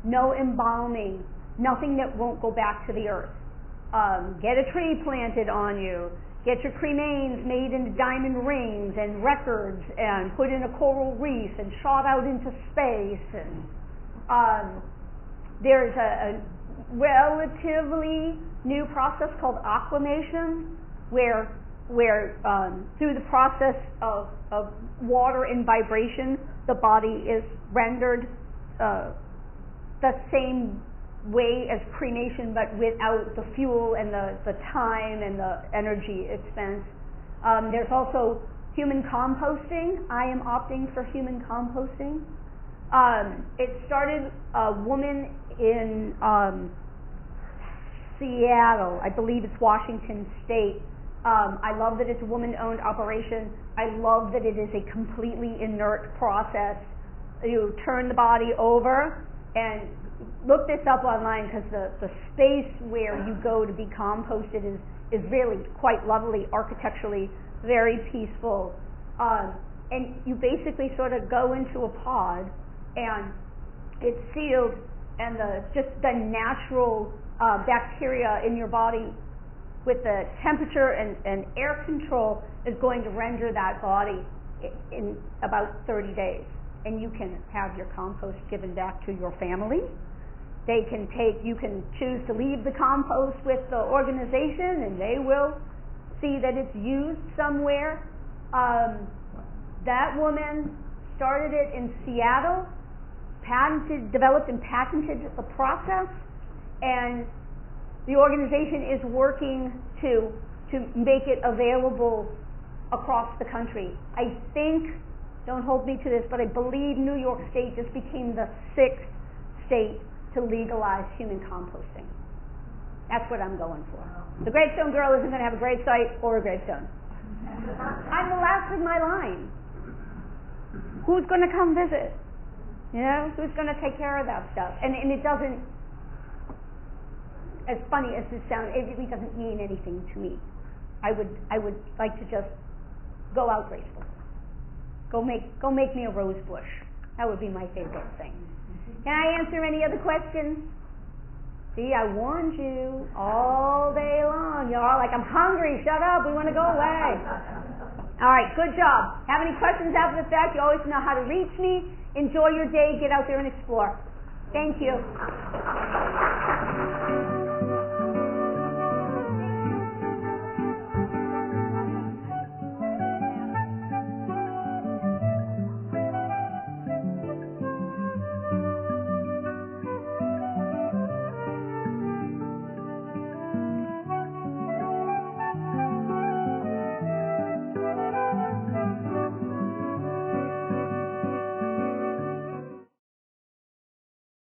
no embalming, nothing that won't go back to the earth. Get a tree planted on you. Get your cremains made into diamond rings and records and put in a coral reef and shot out into space. And there's a relatively new process called aquamation where through the process of water and vibration, the body is rendered the same way as cremation, but without the fuel and the time and the energy expense. There's also human composting. I am opting for human composting. It started a woman in Seattle, I believe it's Washington State. I love that it's a woman-owned operation. I love that it is a completely inert process. You turn the body over, and look this up online because the space where you go to be composted is really quite lovely architecturally, very peaceful. And you basically sort of go into a pod, and it's sealed, and just the natural bacteria in your body with the temperature and air control is going to render that body in about 30 days. And you can have your compost given back to your family. You can choose to leave the compost with the organization, and they will see that it's used somewhere. That woman started it in Seattle, developed and patented the process, and the organization is working to make it available across the country. I think, don't hold me to this, but I believe New York State just became the 6th state to legalize human composting. That's what I'm going for. The Gravestone Girl isn't going to have a gravesite or a gravestone. I'm the last of my line. Who's going to come visit? Who's going to take care of that stuff? And it doesn't, as funny as this sounds, it really doesn't mean anything to me. I would like to just go out graceful. Go make me a rose bush. That would be my favorite thing. Can I answer any other questions? See, I warned you all day long. You're all like, I'm hungry, shut up, we want to go away. All right, good job. Have any questions after the fact? You always know how to reach me. Enjoy your day, get out there and explore. Thank you.